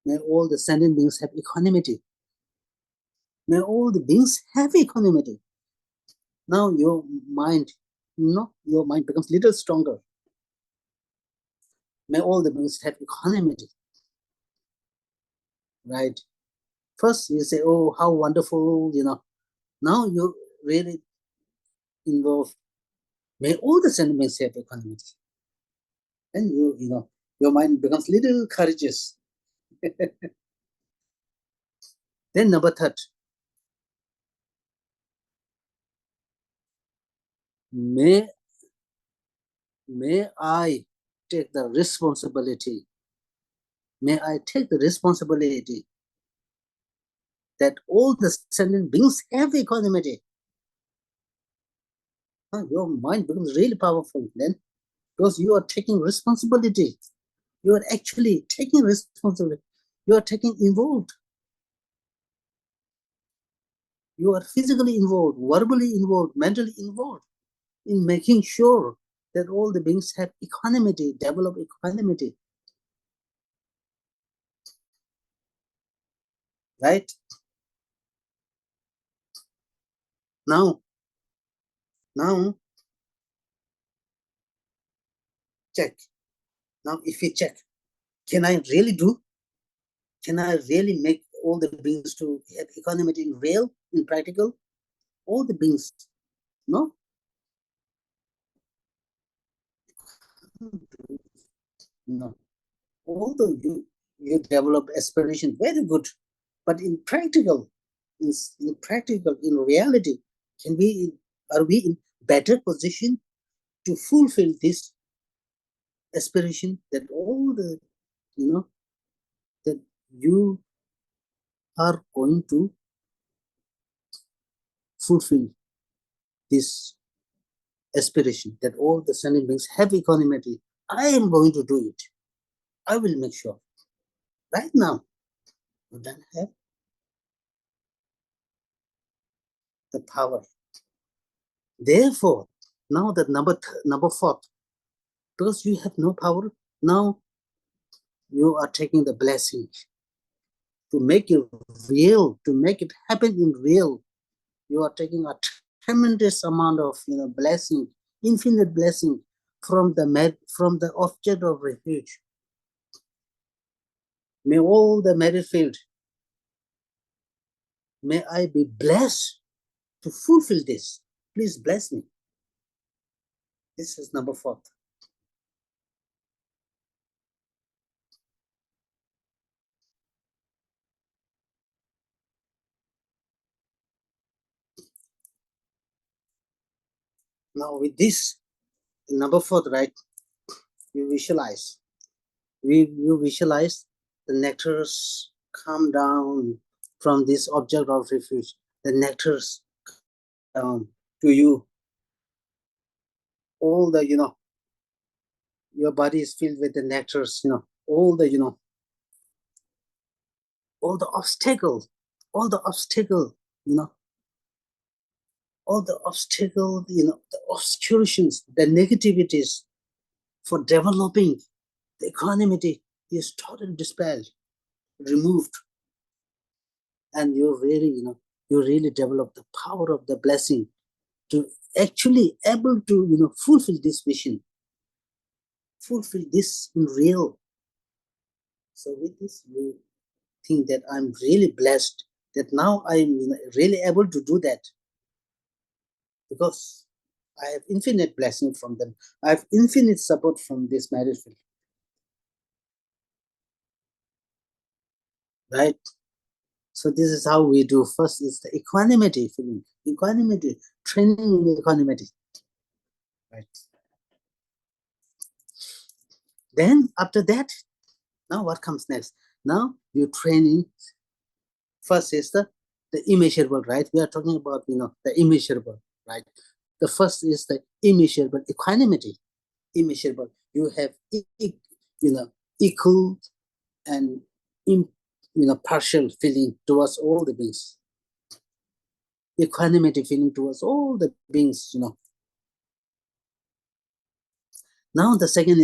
may all the sentient beings have equanimity. May all the beings have equanimity. Now your mind, your mind becomes little stronger. May all the beings have equanimity. Right? First you say, oh, how wonderful, Now you really involve, may all the sentient beings have equanimity. And your mind becomes little courageous. Then number third, may I take the responsibility. May I take the responsibility that all the sentient beings have equanimity. Your mind becomes really powerful then, because you are taking responsibility. You are actually taking responsibility. You are taking involved. You are physically involved, verbally involved, mentally involved in making sure that all the beings have equanimity, develop equanimity. Right? Now, check. Now, if we check, can I really do? Can I really make all the beings to have equanimity in real, in practical? All the beings, no? No. Although you develop aspiration, very good, but in practical, in reality, are we in better position to fulfill this aspiration that all the that you are going to fulfill this aspiration that all the sentient beings have equanimity? I am going to do it. I will make sure. Right now, you don't have the power. Therefore, now that number fourth, because you have no power, now you are taking the blessing to make it real, to make it happen in real. You are taking a tremendous amount of blessing, infinite blessing from the object of refuge. May all the merit field, may I be blessed to fulfill this. Please bless me. This is number four. Now with this number four, right? You visualize. You visualize the nectars come down from this object of refuge. The nectars come down to you. All the your body is filled with the nectars. All the all the obstacles, all the obstacle. All the obstacle. The obstructions, the negativities for developing the equanimity is totally dispelled, removed, and you really develop the power of the blessing to actually able to fulfill this vision, fulfill this in real. So with this, you think that I'm really blessed that now I'm really able to do that, because I have infinite blessing from them. I have infinite support from this marriage field. Right? So this is how we do. First is the equanimity feeling, equanimity, training in equanimity. Right. Then after that, now what comes next? Now you training. First is the immeasurable, right? We are talking about the immeasurable, right? The first is the immeasurable equanimity. Immeasurable. You have equal and partial feeling towards all the beings. Equanimity feeling towards all the beings. Now the second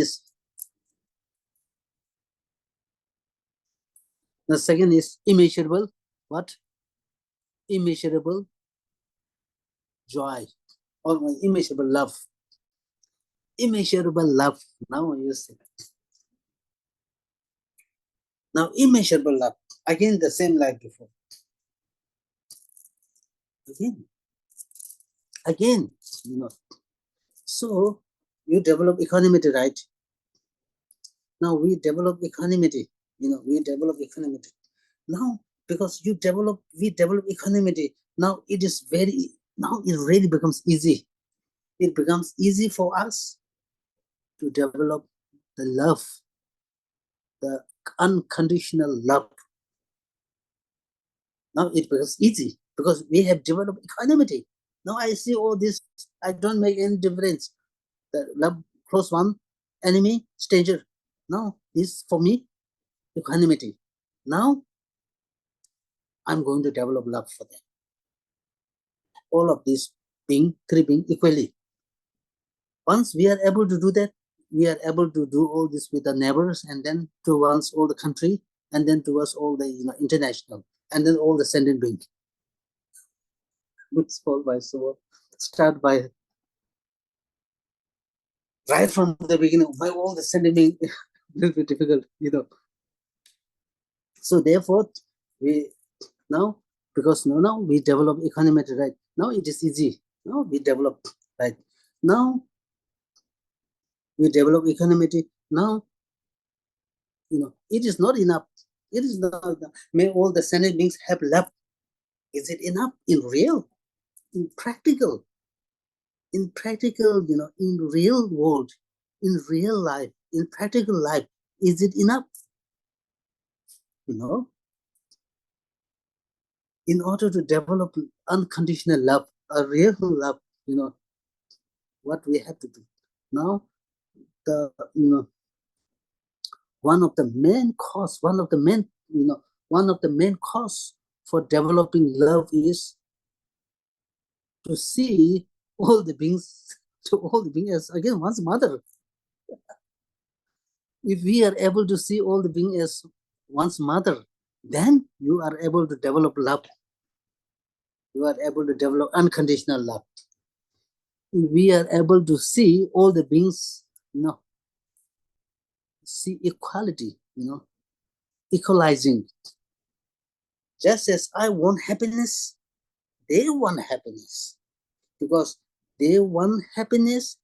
is immeasurable. What? Immeasurable joy or immeasurable love. Immeasurable love. Now you see. Now immeasurable love. Again the same like before. Again, So you develop equanimity, right? Now we develop equanimity. We develop equanimity. Now because we develop equanimity. Now it really becomes easy. It becomes easy for us to develop the love, the unconditional love. Now it becomes easy because we have developed equanimity. Now I see all this, I don't make any difference. The love, close one, enemy, stranger. Now this for me, equanimity. Now I'm going to develop love for them. All of these three being equally. Once we are able to do that, we are able to do all this with the neighbors, and then towards all the country, and then towards all the international, and then all the sentient beings. It's all by so start by right from the beginning. By all the sentient beings, a little bit difficult, So therefore, we now because now we develop equanimity, right? Now it is easy. Now we develop right. Now we develop equanimity. Now it is not enough. It is not enough. May all the sentient beings have love. Is it enough in real, in practical, in real world, in real life, in practical life? Is it enough? In order to develop unconditional love, a real love, what we have to do now. The one of the main cause, one of the main cause for developing love is to see all the beings, as again one's mother. If we are able to see all the beings as one's mother, then you are able to develop love. You are able to develop unconditional love. If we are able to see all the beings, see equality, equalizing. Just as I want happiness, they want happiness. Because they want happiness,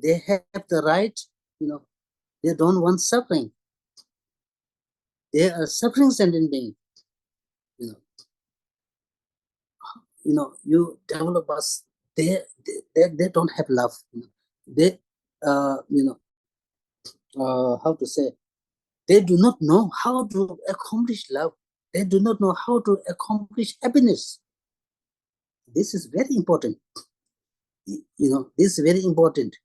they have the right, they don't want suffering. They are suffering sentient beings. You develop us, they don't have love. They, how to say, they do not know how to accomplish love. They do not know how to accomplish happiness. This is very important. This is very important.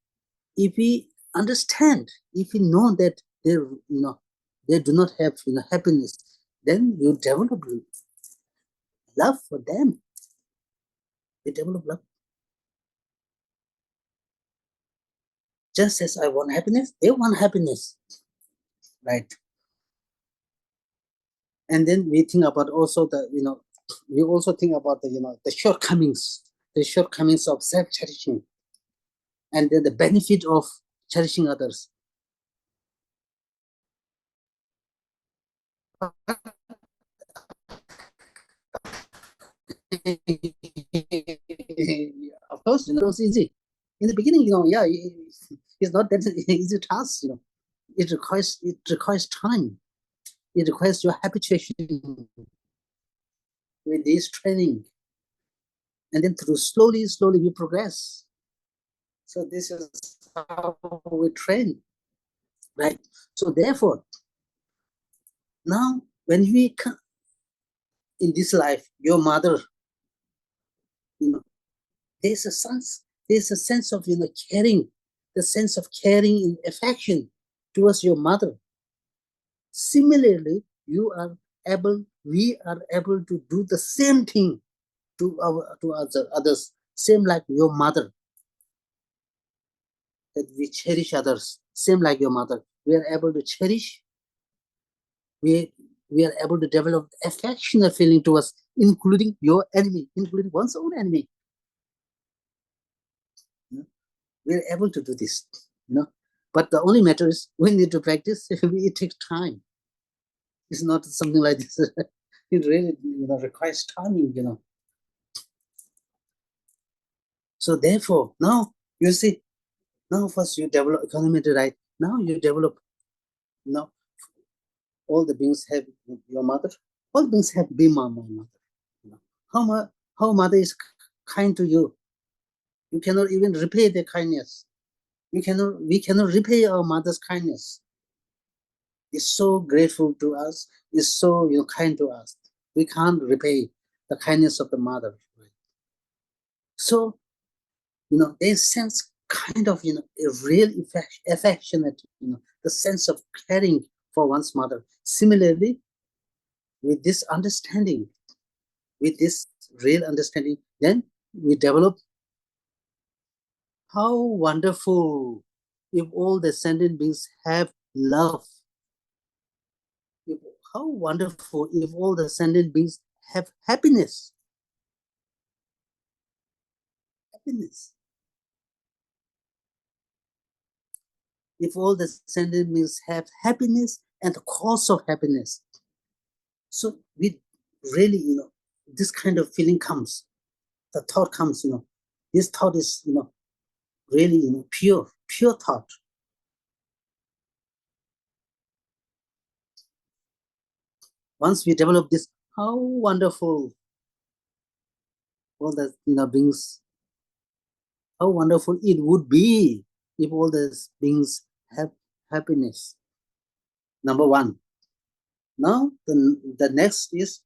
If we understand, if we know that they do not have happiness, then you develop love for them. You develop love. Just as I want happiness, they want happiness, right? And then we think about also we also think about the shortcomings of self-cherishing, and then the benefit of cherishing others. Of course, it's easy. In the beginning, it's not that easy task. It requires time. It requires your habituation. with this training. And then through slowly we progress. So this is how we train, right? So therefore, now when we come in this life, your mother, you know, there's a sense of caring, the sense of caring and affection towards your mother. Similarly, we are able to do the same thing to others, same like your mother, that we cherish others, same like your mother. We are able to cherish, we, we are able to develop affectionate feeling towards, including your enemy, including one's own enemy. We are able to do this, But the only matter is we need to practice. It takes time. It's not something like this. It really, requires timing. So therefore, now you see, now first you develop equanimity, right? Now you develop, all the beings have your mother. All beings have been my mother. How mother is kind to you. You cannot even repay their kindness. We cannot repay our mother's kindness. Is so grateful to us, is so kind to us. We can't repay the kindness of the mother. Right? So they sense kind of a real affectionate, the sense of caring for one's mother. Similarly, with this understanding, with this real understanding, then we develop how wonderful if all the sentient beings have love. How wonderful if all the sentient beings have happiness. Happiness. If all the sentient beings have happiness and the cause of happiness. So we really, this kind of feeling comes. The thought comes, this thought is, really, pure thought. Once we develop this, how wonderful all the beings, how wonderful it would be if all these beings have happiness. Number one. Now the next is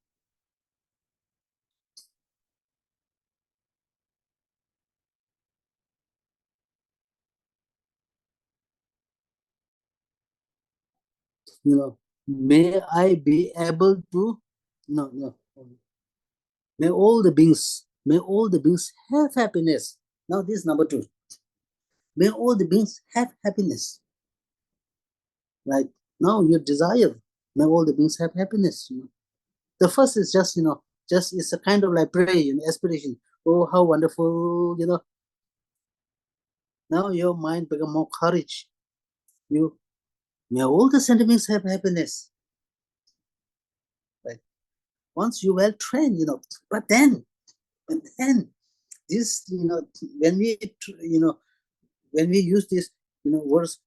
may I be able to no may all the beings have happiness. Now this is number two. May all the beings have happiness. Right? Now your desire, may all the beings have happiness. The first is just, just it's a kind of like prayer, aspiration. Oh, how wonderful, Now your mind become more courage. May all the sentiments have happiness. Right? Once you well trained, but then this, when we, when we use this, words,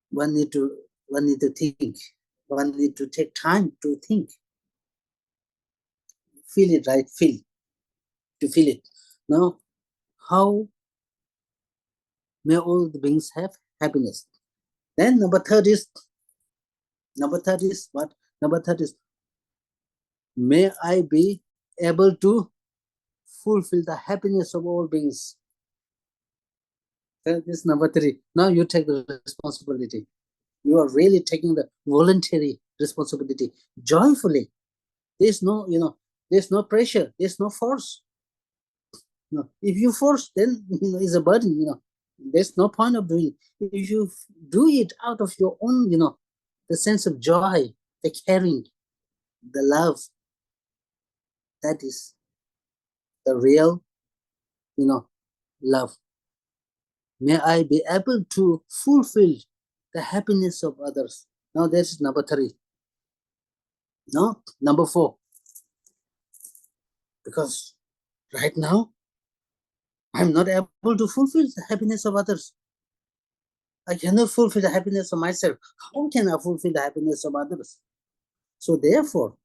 one need to think. One need to take time to think. Feel it, right? Feel it. Now, how may all the beings have happiness? Then number third is what? Number third is, may I be able to fulfill the happiness of all beings. That is number three. Now you take the responsibility. You are really taking the voluntary responsibility joyfully. There's no, there's no pressure. There's no force. If you force, then it's a burden. There's no point of doing. If you do it out of your own, the sense of joy, the caring, the love, that is the real, love. May I be able to fulfill the happiness of others. Now that's number three. No, number four. Because right now, I'm not able to fulfill the happiness of others. I cannot fulfill the happiness of myself. How can I fulfill the happiness of others? So therefore,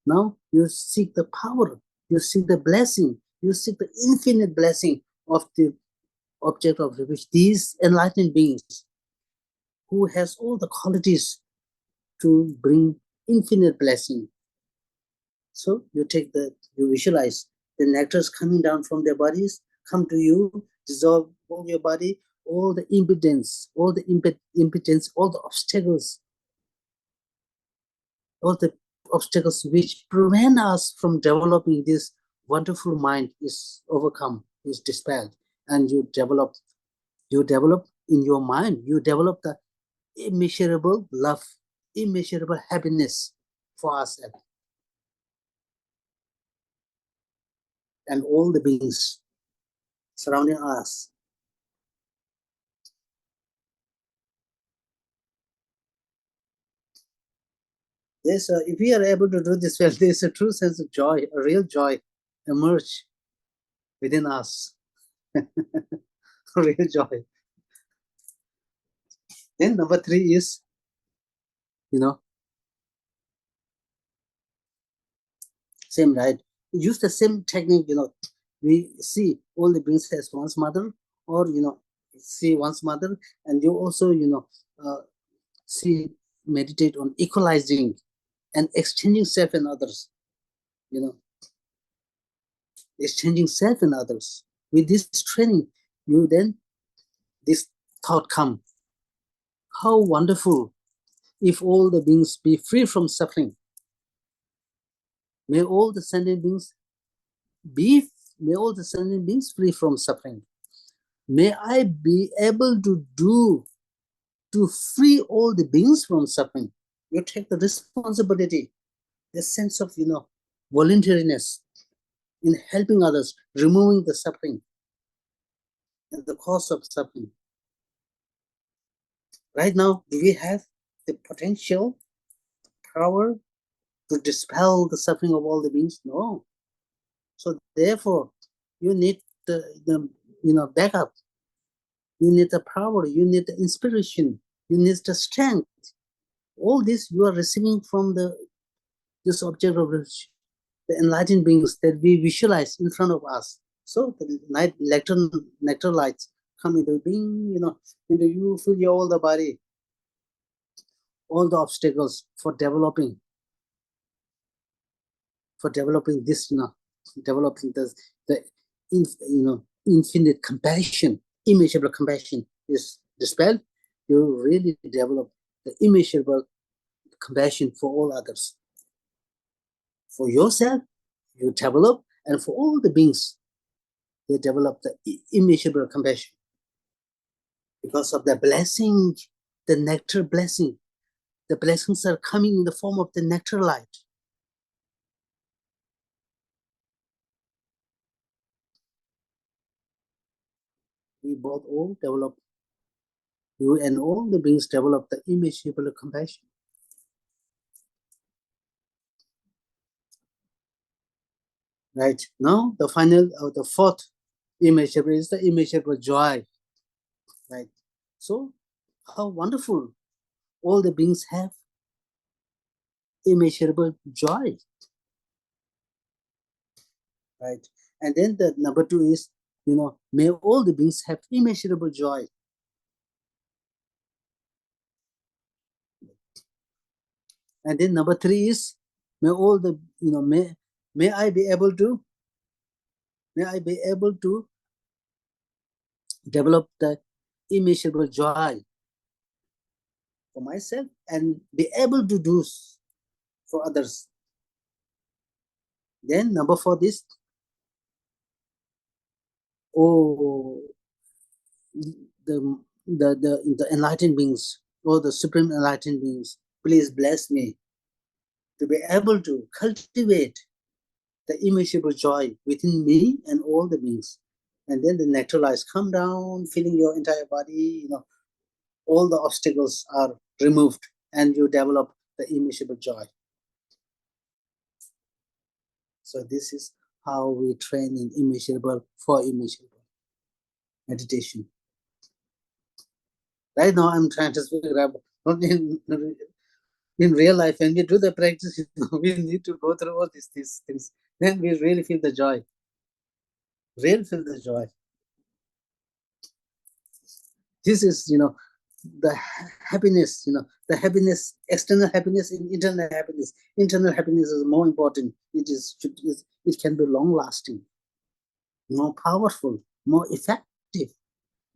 Now you seek the power, you seek the blessing, you seek the infinite blessing of the object of refuge, these enlightened beings who has all the qualities to bring infinite blessing. So you visualize the nectars coming down from their bodies, come to you, dissolve all your body, all the impotence, all the obstacles which prevent us from developing this wonderful mind is overcome, is dispelled, and you develop in your mind, you develop the immeasurable love, immeasurable happiness for ourselves and all the beings surrounding us. If we are able to do this well, there's a true sense of joy, a real joy emerge within us. Real joy. Then number 3 is, same, right? Use the same technique, we see all the beings as one's mother, or, see one's mother, and you also, see, meditate on equalizing and exchanging self and others, exchanging self and others. With this training, this thought come, how wonderful if all the beings be free from suffering. May all the sentient beings free from suffering. May I be able to free all the beings from suffering. You take the responsibility, the sense of, voluntariness in helping others, removing the suffering and the cause of suffering. Right now, do we have the potential, power to dispel the suffering of all the beings? No. So therefore, you need the backup. You need the power. You need the inspiration. You need the strength. All this you are receiving from this object of the enlightened beings that we visualize in front of us. So the nectar lights come into being, into you, fill your all the body, all the obstacles for developing this, developing the infinite compassion, immeasurable compassion is dispelled. You really develop the immeasurable compassion for all others. For yourself, you develop, and for all the beings, they develop the immeasurable compassion. Because of the blessing, the nectar blessing, the blessings are coming in the form of the nectar light. We both all develop, you and all the beings develop the immeasurable compassion. Right now, the fourth immeasurable is the immeasurable joy. Right. So, how wonderful all the beings have immeasurable joy. Right. And then the number 2 is, may all the beings have immeasurable joy. And then number 3 is, may all the, may I be able to develop the immeasurable joy for myself and be able to do for others. Then number 4 is, the enlightened beings, or the supreme enlightened beings, please bless me to be able to cultivate the immeasurable joy within me and all the beings. And then the nectar lights come down, filling your entire body, all the obstacles are removed and you develop the immeasurable joy. So this is how we train in immeasurable meditation. Right now I'm trying to figure out, in real life, when we do the practice, we need to go through all these things. Then we really feel the joy. Really feel the joy. This is, the happiness, the happiness, external happiness and internal happiness. Internal happiness is more important. It can be long lasting, more powerful, more effective,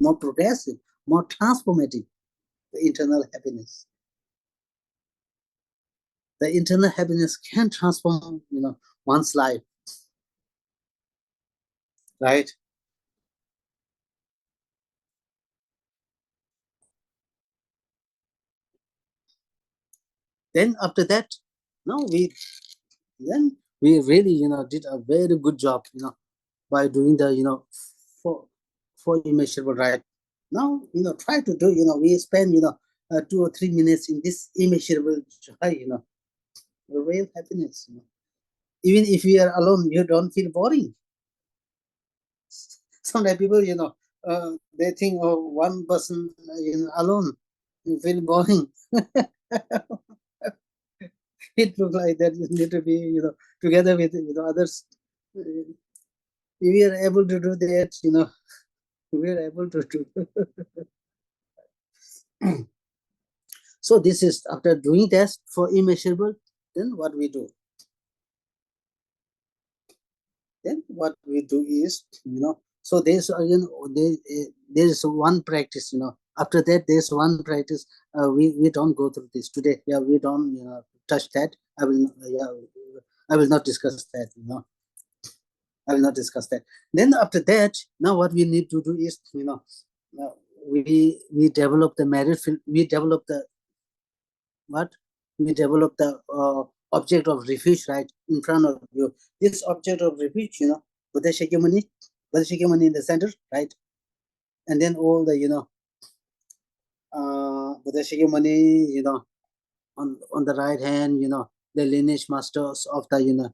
more progressive, more transformative. The internal happiness. The internal happiness can transform, one's life, right? Then after that, no, we really, did a very good job, by doing the, for immeasurable, right? Now, try to do, we spend, 2 or 3 minutes in this immeasurable joy, the real happiness. Even if you are alone, you don't feel boring. Sometimes people, they think, oh, one person, alone, you feel boring. It looks like that you need to be, together with, others. If we are able to do that, we are able to do. So this is after doing test for immeasurable. Then what we do? Then what we do is, so there's again, there's one practice, after that there's one practice. We don't go through this today. Yeah, we don't, touch that. I will, yeah, I will not discuss that. I will not discuss that. Then after that, now what we need to do is, uh, we develop the merit. We develop the what? We develop the object of refuge right in front of you. This object of refuge, Buddha Shakyamuni, in the center, right? And then all the, Buddha Shakyamuni, on the right hand, the lineage masters of the,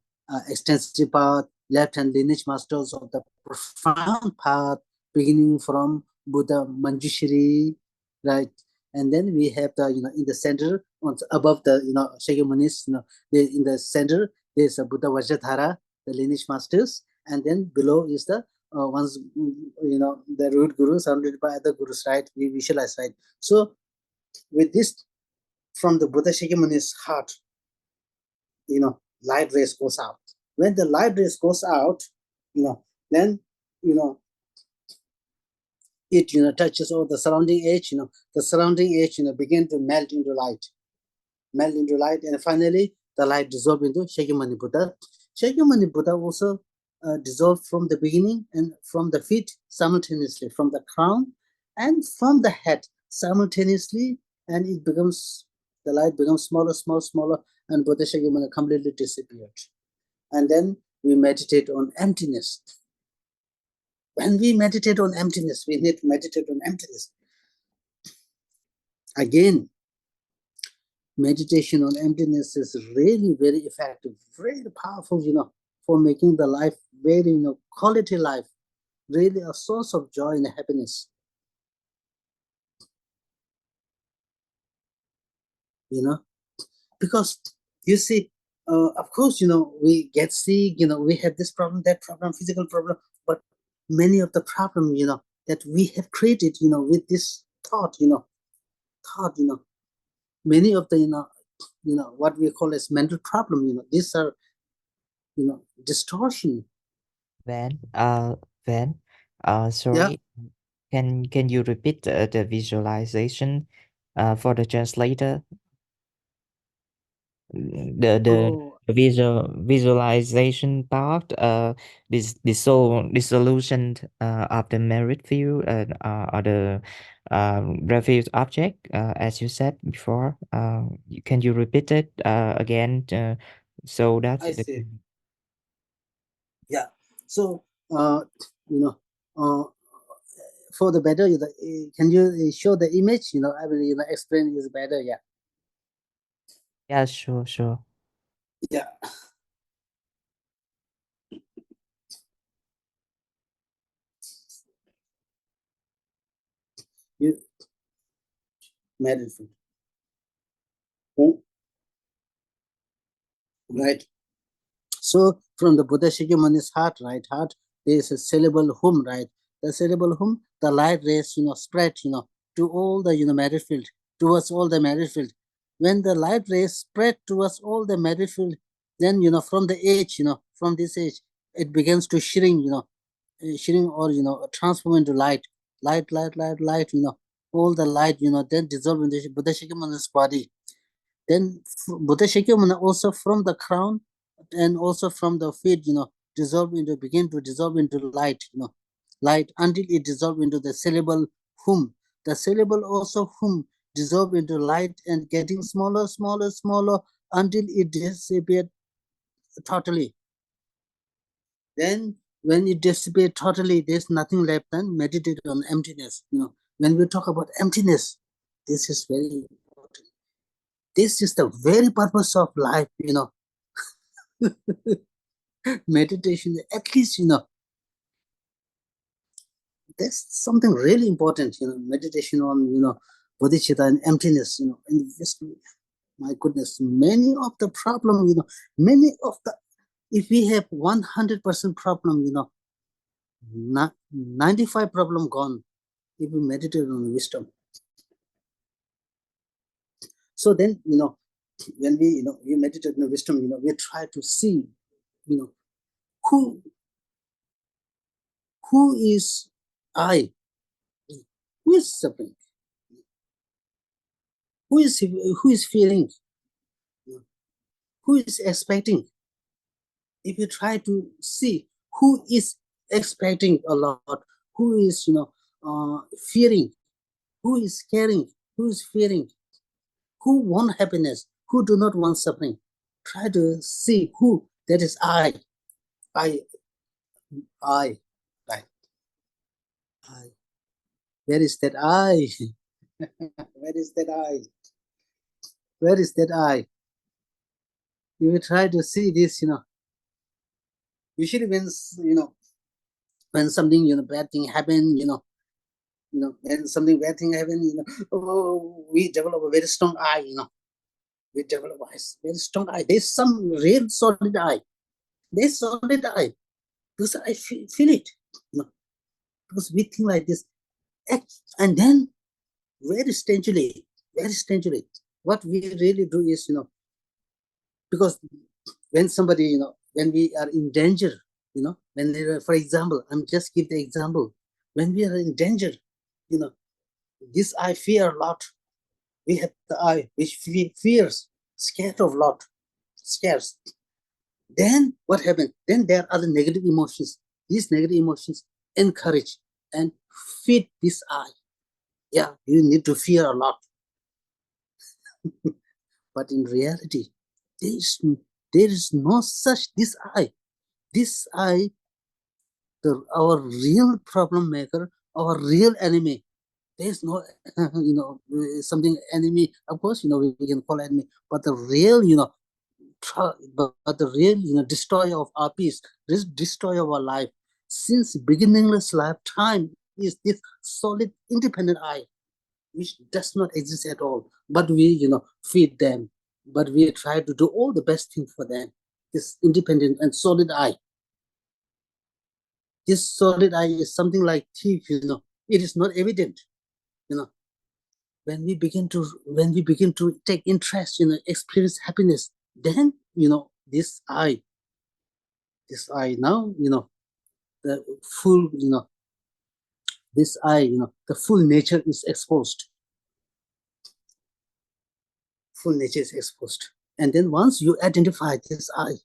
extensive path, left hand lineage masters of the profound path, beginning from Buddha Manjushri, right? And then we have the, in the center, above the, Shakyamunis, in the center, there's a Buddha Vajradhara, the lineage masters, and then below is the ones, the root guru surrounded by other gurus, right? We visualize, right? So with this, from the Buddha Shakyamuni's heart, light rays goes out. When the light rays goes out, then, you know, it, touches all the surrounding edge, the surrounding edge, begin to melt into light, and finally the light dissolve into Shakyamuni Buddha. Shakyamuni Buddha also dissolved from the beginning and from the feet simultaneously, from the crown and from the head simultaneously, and it becomes, the light becomes smaller, smaller, and Buddha Shakyamuni completely disappeared. And then we meditate on emptiness. When we meditate on emptiness, we need to meditate on emptiness. Again, meditation on emptiness is really very effective, very powerful, for making the life very, quality life, really a source of joy and happiness, because you see, of course, we get sick, we have this problem, that problem, physical problem, but many of the problem, that we have created, with this thought, thought, many of the, what we call as mental problem, these are, distortion. Van, Van, Yeah. sorry. Can you repeat the visualization for the translator? The Oh, visualization part, this dissolution of the merit field or the refuge object, as you said before. Can you repeat it again, so that I see. Yeah. So, you know, uh, for the better, can you show the image? I will, explain is better. Yeah. yeah, sure, sure. Yeah. You married food. Hmm? right? So from the Buddha Shakyamuni's heart, there is a syllable hum, right? The syllable hum, the light rays, spread, to all the, matter field, towards all the matter field. When the light rays spread towards all the matter field, then, from the edge, from this edge, it begins to shrink, shrink or, transform into light, all the light, then dissolve in the Buddha Shakyamuni's body. Then Buddha Shakyamuni also from the crown and also from the feet, begin to dissolve into light, light until it dissolve into the syllable hum. The syllable also hum dissolve into light and getting smaller until it disappeared totally. Then when it disappeared totally, there's nothing left, then meditate on emptiness. When we talk about emptiness, this is very important. This is the very purpose of life, meditation, at least, that's something really important, meditation on, bodhicitta and emptiness, and just, my goodness, many of the problem, many of the, if we have 100% problem, 95 problem gone, if we meditate on wisdom. So then, when we, we meditate on wisdom, we try to see, who is I, who is suffering, who is feeling, who is expecting. If you try to see who is expecting a lot, who is, fearing, who is caring, who is fearing, who want happiness, who do not want suffering, try to see who that is I, I, I, right, I. Where is that I? Where is that I? Where is that I? You will try to see this, usually when, when something, bad thing happen, when something bad thing happen, we develop a very strong eye, we develop a very strong eye. There's some real solid eye. There's solid eye. Because I feel it, because we think like this. And then very strangely, what we really do is, because when somebody, when we are in danger, when they are, for example, I'm just give the example, when we are in danger, this I fear a lot. We have the I which fears, scared of lot, scares. Then what happens? Then there are the negative emotions. These negative emotions encourage and feed this I. Yeah, you need to fear a lot. But in reality, there is no such this I. This I, our real problem maker, our real enemy. There's no, something enemy. Of course, we can call enemy, but the real, but the real, destroyer of our peace, this destroyer of our life, since beginningless lifetime, is this solid, independent I, which does not exist at all. But we, feed them, but we try to do all the best thing for them. This independent and solid I. This solid I is something like thief, it is not evident, you know. When we begin to take interest, experience happiness, then, this I now, the full, this I, the full nature is exposed. Full nature is exposed. And then once you identify this I,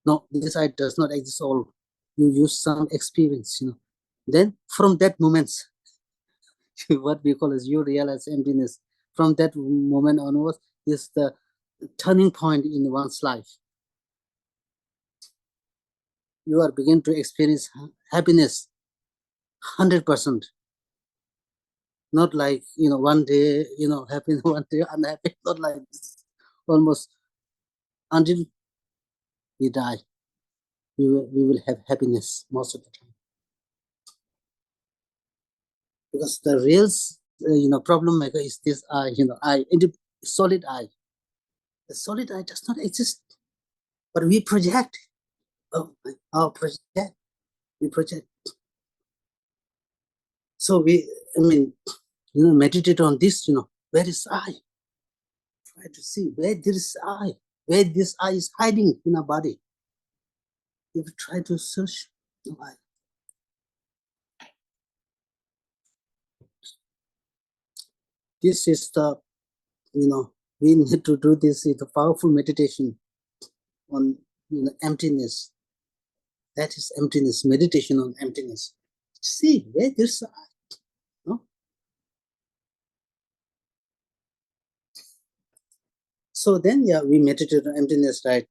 no, this I does not exist all. You use some experience, Then from that moment, what we call as you realize emptiness. From that moment onwards is the turning point in one's life. You are begin to experience happiness 100%. Not like, one day, happy, one day unhappy, not like this. Almost until we die, we will have happiness most of the time. Because the real, problem maker is this I, solid I. The solid I does not exist. but we project. Oh, our project. We project. So meditate on this, where is I? Try to see where there is I, where this I is hiding in our body. If you try to search, no I. This is the, we need to do this with a powerful meditation on emptiness. That is emptiness, meditation on emptiness. See where there's I. No? So then, we meditate on emptiness, right?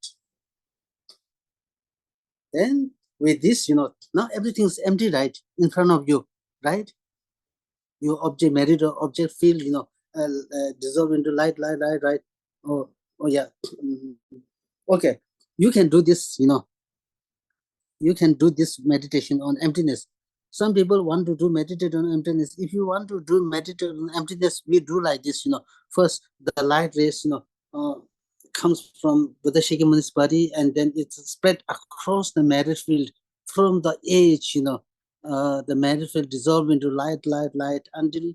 Then with this, now everything's empty, right? In front of you, right? Your object, married or object field, dissolve into light, right? Oh yeah. Okay. You can do this, you can do this meditation on emptiness. Some people want to do meditate on emptiness. If you want to do meditate on emptiness, we do like this, first the light rays, comes from Buddha Shakyamuni's body, and then it's spread across the matter field from the edge, the matter field dissolve into light until,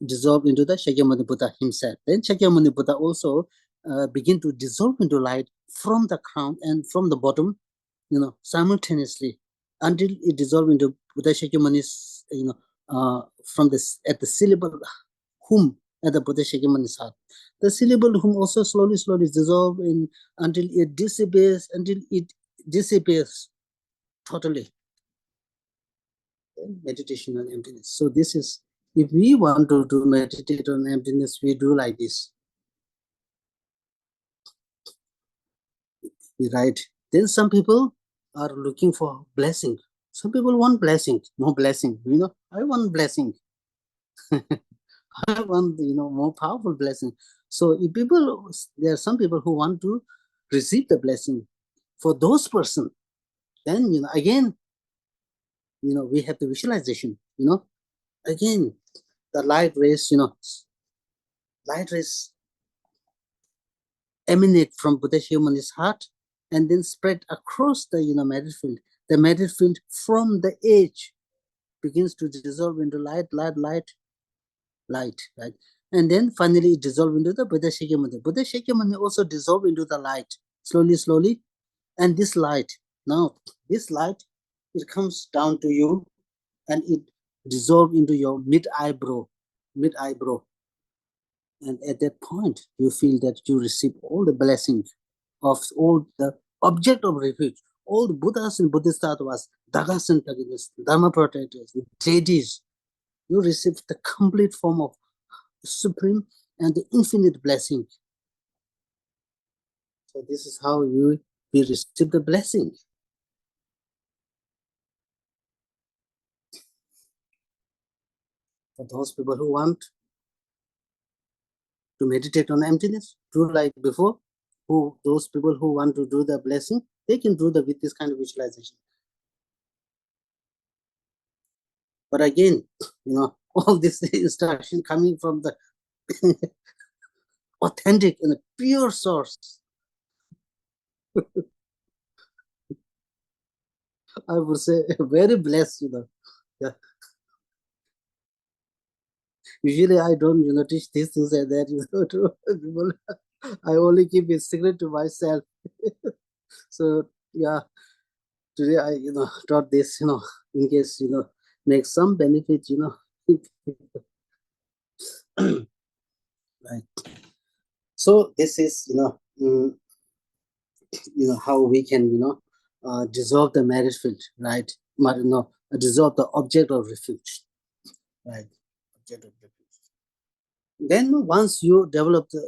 dissolve into the Shakyamuni Buddha himself. Then Shakyamuni Buddha also begin to dissolve into light from the crown and from the bottom, simultaneously, until it dissolve into Buddha Shakyamuni's, from this at the syllable hum at the Buddha Shakyamuni's heart. The syllable hum also slowly dissolve in until it dissipates totally. Meditation on emptiness. So this is, if we want to do meditate on emptiness, we do like this. Right? Then some people are looking for blessing. Some people want blessing, more blessing. I want blessing. I want, more powerful blessing. So if there are some people who want to receive the blessing. For those person, then, again, we have the visualization, again, the light rays, light rays emanate from Buddha Shakyamuni's heart and then spread across the, matter field. The matter field from the edge begins to dissolve into light, right? And then finally it dissolves into the Buddha Shakyamuni. Buddha Shakyamuni also dissolve into the light, slowly. And this light, it comes down to you and it dissolves into your mid-eyebrow. And at that point, you feel that you receive all the blessings of all the object of refuge, all the Buddhas and Bodhisattvas, Dagas and Taginas, Dharma protectors, deities. You receive the complete form of supreme and the infinite blessing. So this is how we receive the blessing. For those people who want to meditate on emptiness, do like before. Those people who want to do the blessing, they can do with this kind of visualization. But again, all this instruction coming from the authentic and pure source. I would say very blessed, Yeah. Usually I don't, teach these things like that, to people. I only keep it secret to myself. So yeah, today I, taught this, in case, make some benefit, right. So this is, how we can, dissolve the marriage field, right? Dissolve the object of refuge, right? Object of refuge. Then once you develop the,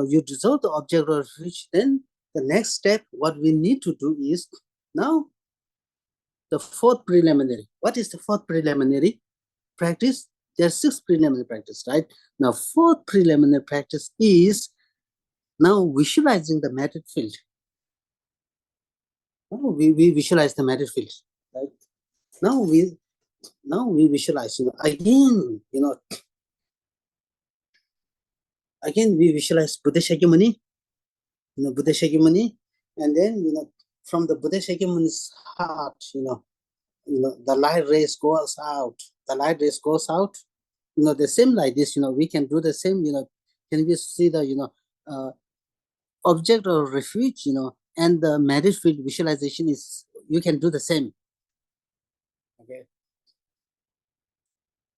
you dissolve the object of refuge, then the next step, what we need to do is now the fourth preliminary. What is the fourth preliminary practice? There are 6 preliminary practice, right? Now, fourth preliminary practice is now visualizing the matter field. Now we visualize the matter field, right? Now we visualize, again, again we visualize Buddha Shakyamuni, Buddha Shakyamuni, and then from the Buddha Shakyamuni's heart, the light rays goes out. The light rays goes out. The same like this. We can do the same. Can we see the object of refuge? And the marriage field visualization is you can do the same. Okay.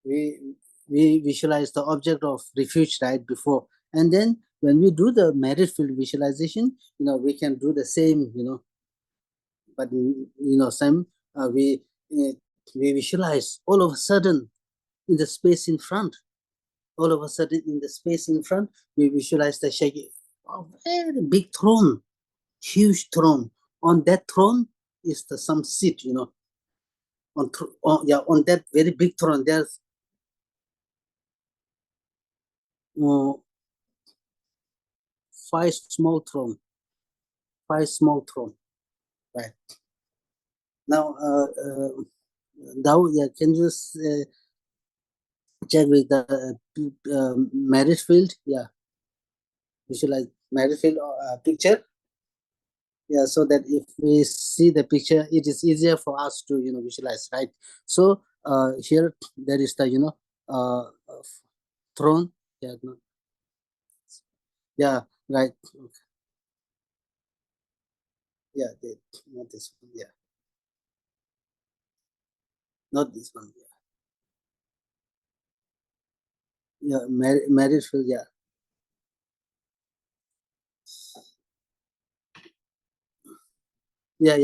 We visualize the object of refuge right before, and then when we do the marriage field visualization, we can do the same. But same uh, we visualize all of a sudden in the space in front. All of a sudden in the space in front, we visualize the shaky, a very big throne, huge throne. On that throne is some seat. On that very big throne, there's uh, five small throne. Right now. Yeah, can you check with the marriage field? Yeah, visualize marriage field picture. Yeah, so that if we see the picture, it is easier for us to visualize, right? So here there is the throne. Yeah, no. Yeah, right. Yeah, not this one. Yeah, not this one. Yeah, marriage field. Yeah. Yeah,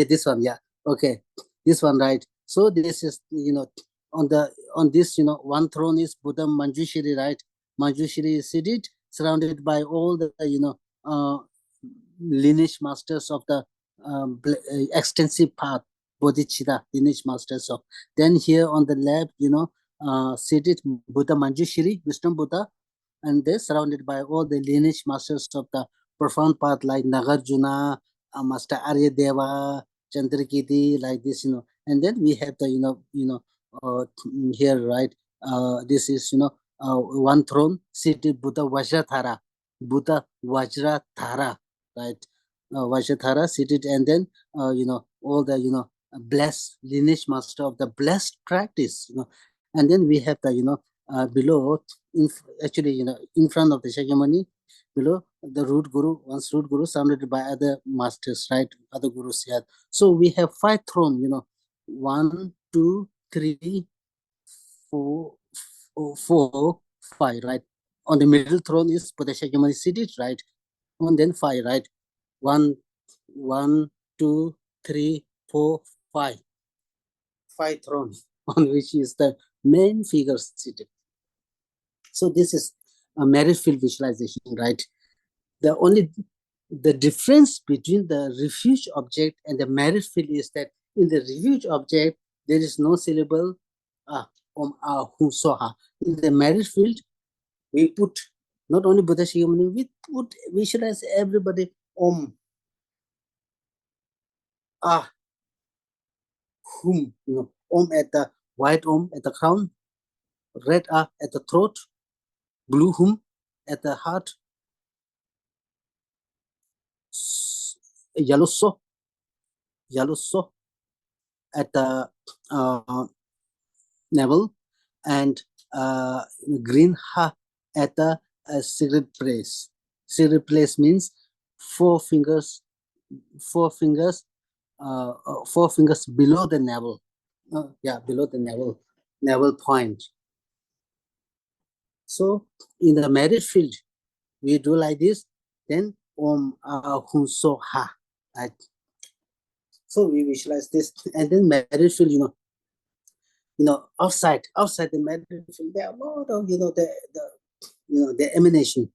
this one. Yeah, okay, this one, right? So this is on this one throne is Buddha Manjushri, right? Manjushri is seated surrounded by all the lineage masters of the extensive path, Bodhicitta lineage masters of. Then here on the left, seated Buddha Manjushri, Wisdom Buddha, and they're surrounded by all the lineage masters of the profound path like Nagarjuna, Master Arya Deva, Chandrakiti, like this, and then we have the here, right? This is one throne seated Buddha Vajrathara, Buddha Vajrathara, right? Vajrathara seated, and then all the blessed lineage master of the blessed practice, and then we have the below in actually in front of the Shakyamuni, below the root guru, once root guru surrounded by other masters, right? Other gurus here. So we have five thrones, one, two, three, four, five, right? On the middle throne is Buddha Shakyamuni seated, right? And then five, right? One, one, two, three, four, five. Five thrones on which is the main figure seated. So this is a marriage field visualization, right? The difference between the refuge object and the marriage field is that in the refuge object there is no syllable hum soha. In the marriage field, we put not only Buddha Shakyamuni, we put visualize everybody om ah hum, om at the white om at the crown, red at the throat, blue hum at the heart, yellow so at the navel, and green ha at the cigarette place. Cigarette place means four fingers, four fingers, four fingers below the navel. Yeah, below the navel point. So in the marriage field, we do like this. Then om hum so ha. Right? So we visualize this, and then marriage field, outside the marriage field, there are a lot of the emanation.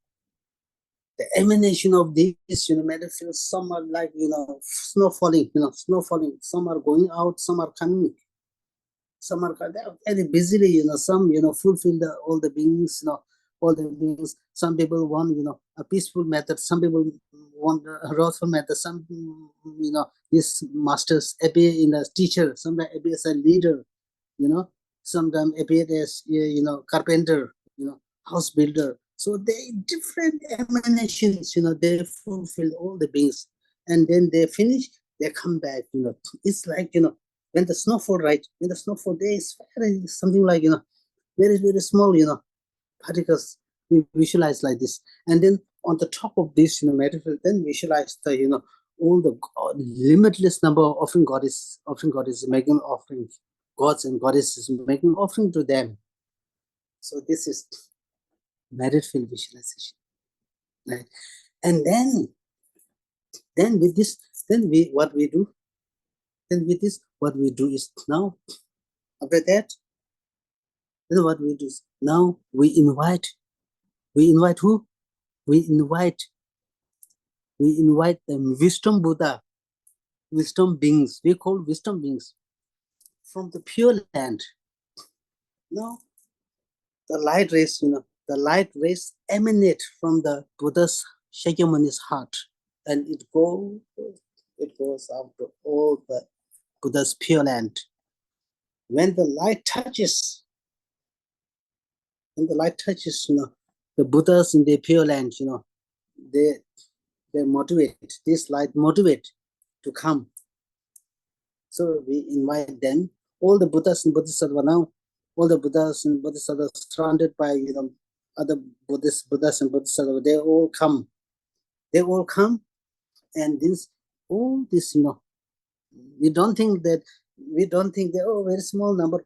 The emanation of this, marriage field. Some are like snow falling, Some are going out, some are coming. Some are very busily, some fulfill all the beings, all the beings. Some people want a peaceful method. Some people want a wrathful method. Some these masters appear in a teacher. Sometimes appear as a leader. Sometimes appear as carpenter, house builder. So they different emanations, they fulfill all the beings, and then they finish, they come back, It's like, when the snowfall, right? When the snowfall, there is something like, very, very small, particles. We visualize like this. And then on the top of this, metaphor, then visualize the, all the limitless number of offering goddess making offering, gods and goddesses making offering to them. So this is merit field visualization, right? And then with this, then what we do, then with this, what we do is now, after that, then what we do is now we invite who? We invite the wisdom Buddha, wisdom beings. We call wisdom beings from the pure land. Now, the light rays, the light rays emanate from the Buddha's Shakyamuni's heart, and it goes out to all the Buddha's pure land. When the light touches, the Buddhas in the pure land, they motivate, this light motivate to come. So we invite them, all the Buddhas and Bodhisattvas now, all the Buddhas and Bodhisattvas surrounded by, other Buddhas and Bodhisattvas, they all come. They all come, and all this, we don't think that, very small number,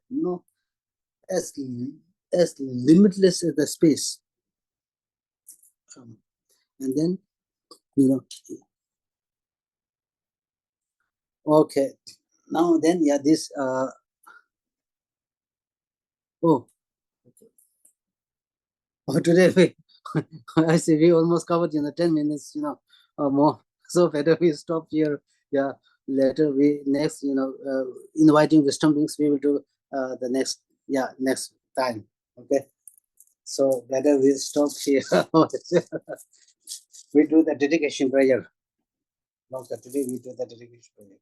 as limitless as the space. And then, okay, now then, yeah, this, oh, today I see we almost covered, 10 minutes, or more. So better we stop here. Yeah, later we next, inviting wisdom beings, we will do the next time. Okay. So better we stop here. We do the dedication prayer. Okay, today we do the dedication prayer.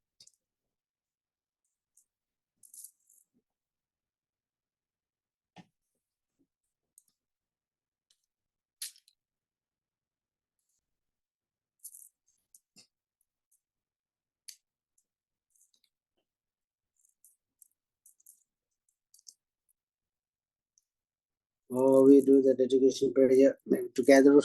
Oh, we do the dedication prayer together,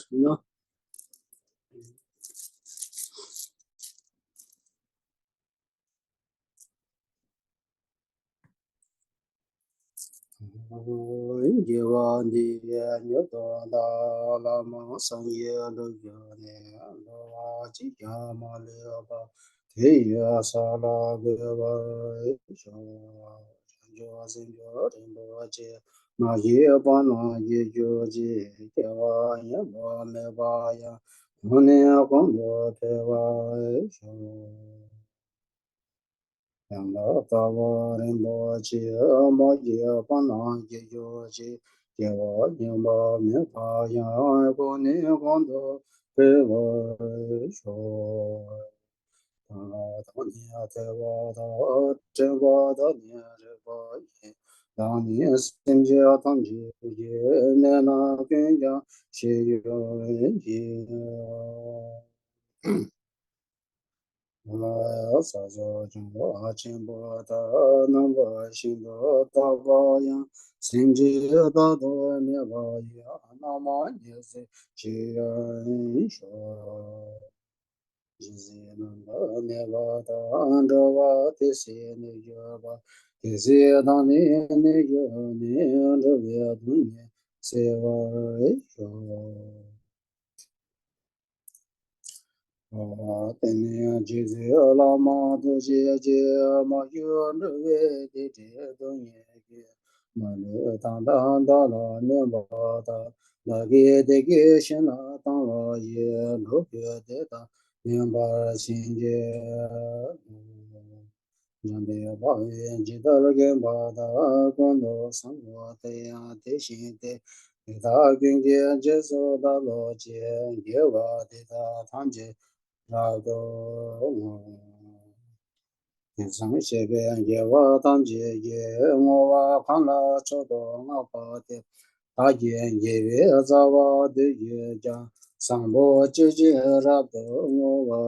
ta yen ye we za wa de ye ja sang bo ji ji ra do ngo wa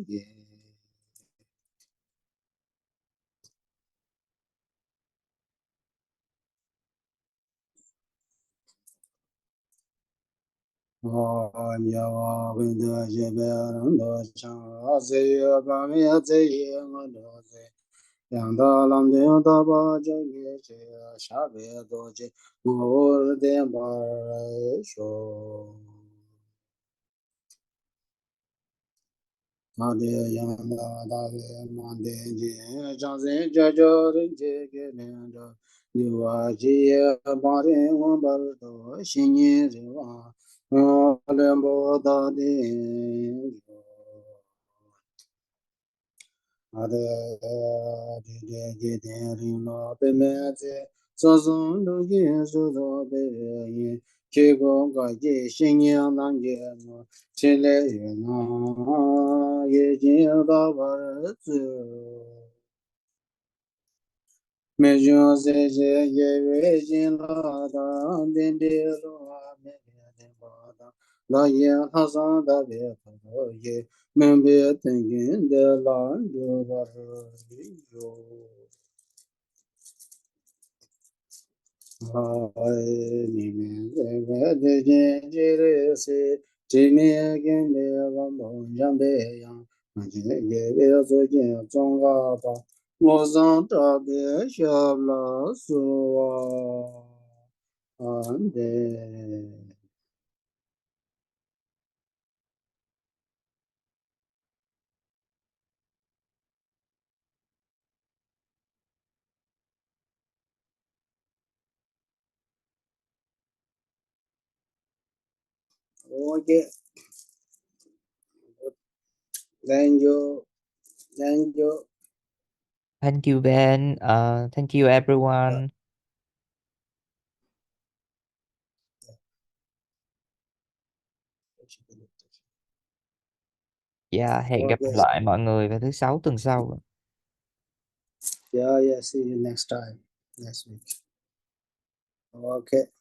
ye wa ya wa wen de ye be ran do cha ze ye ba me ze ye ngo do ze yang da lam de da ba je ye che sha be do je mo de ba sho ma de yang da ge ma de je zhang zhen jia jiao ren jie ge lian zhe liu wa ji ye ba ren wen ba de xin ye ren wang lian bo da de ma de de de ge de ren la pe me zi zhang zhong lu ye zhu zhe be ye qi gong ga ji xin ye nan ye no qian le ye na ye jin da ba zi 没想这些也为人拉当点的路啊，没别的巴当，那也他上的别头也，没别等人的拦着吧是哟。哎，你们这个的人家的是，这面跟的我们让别样，那就也别做件装个吧，我上这边小老鼠啊，安的，我给研究研究，Thank you, Ben. Thank you, everyone. Yeah, hẹn 我 gặp 给 lại mọi người vào thứ Sáu tuần sau. yeah yeah see you next time next week. Okay.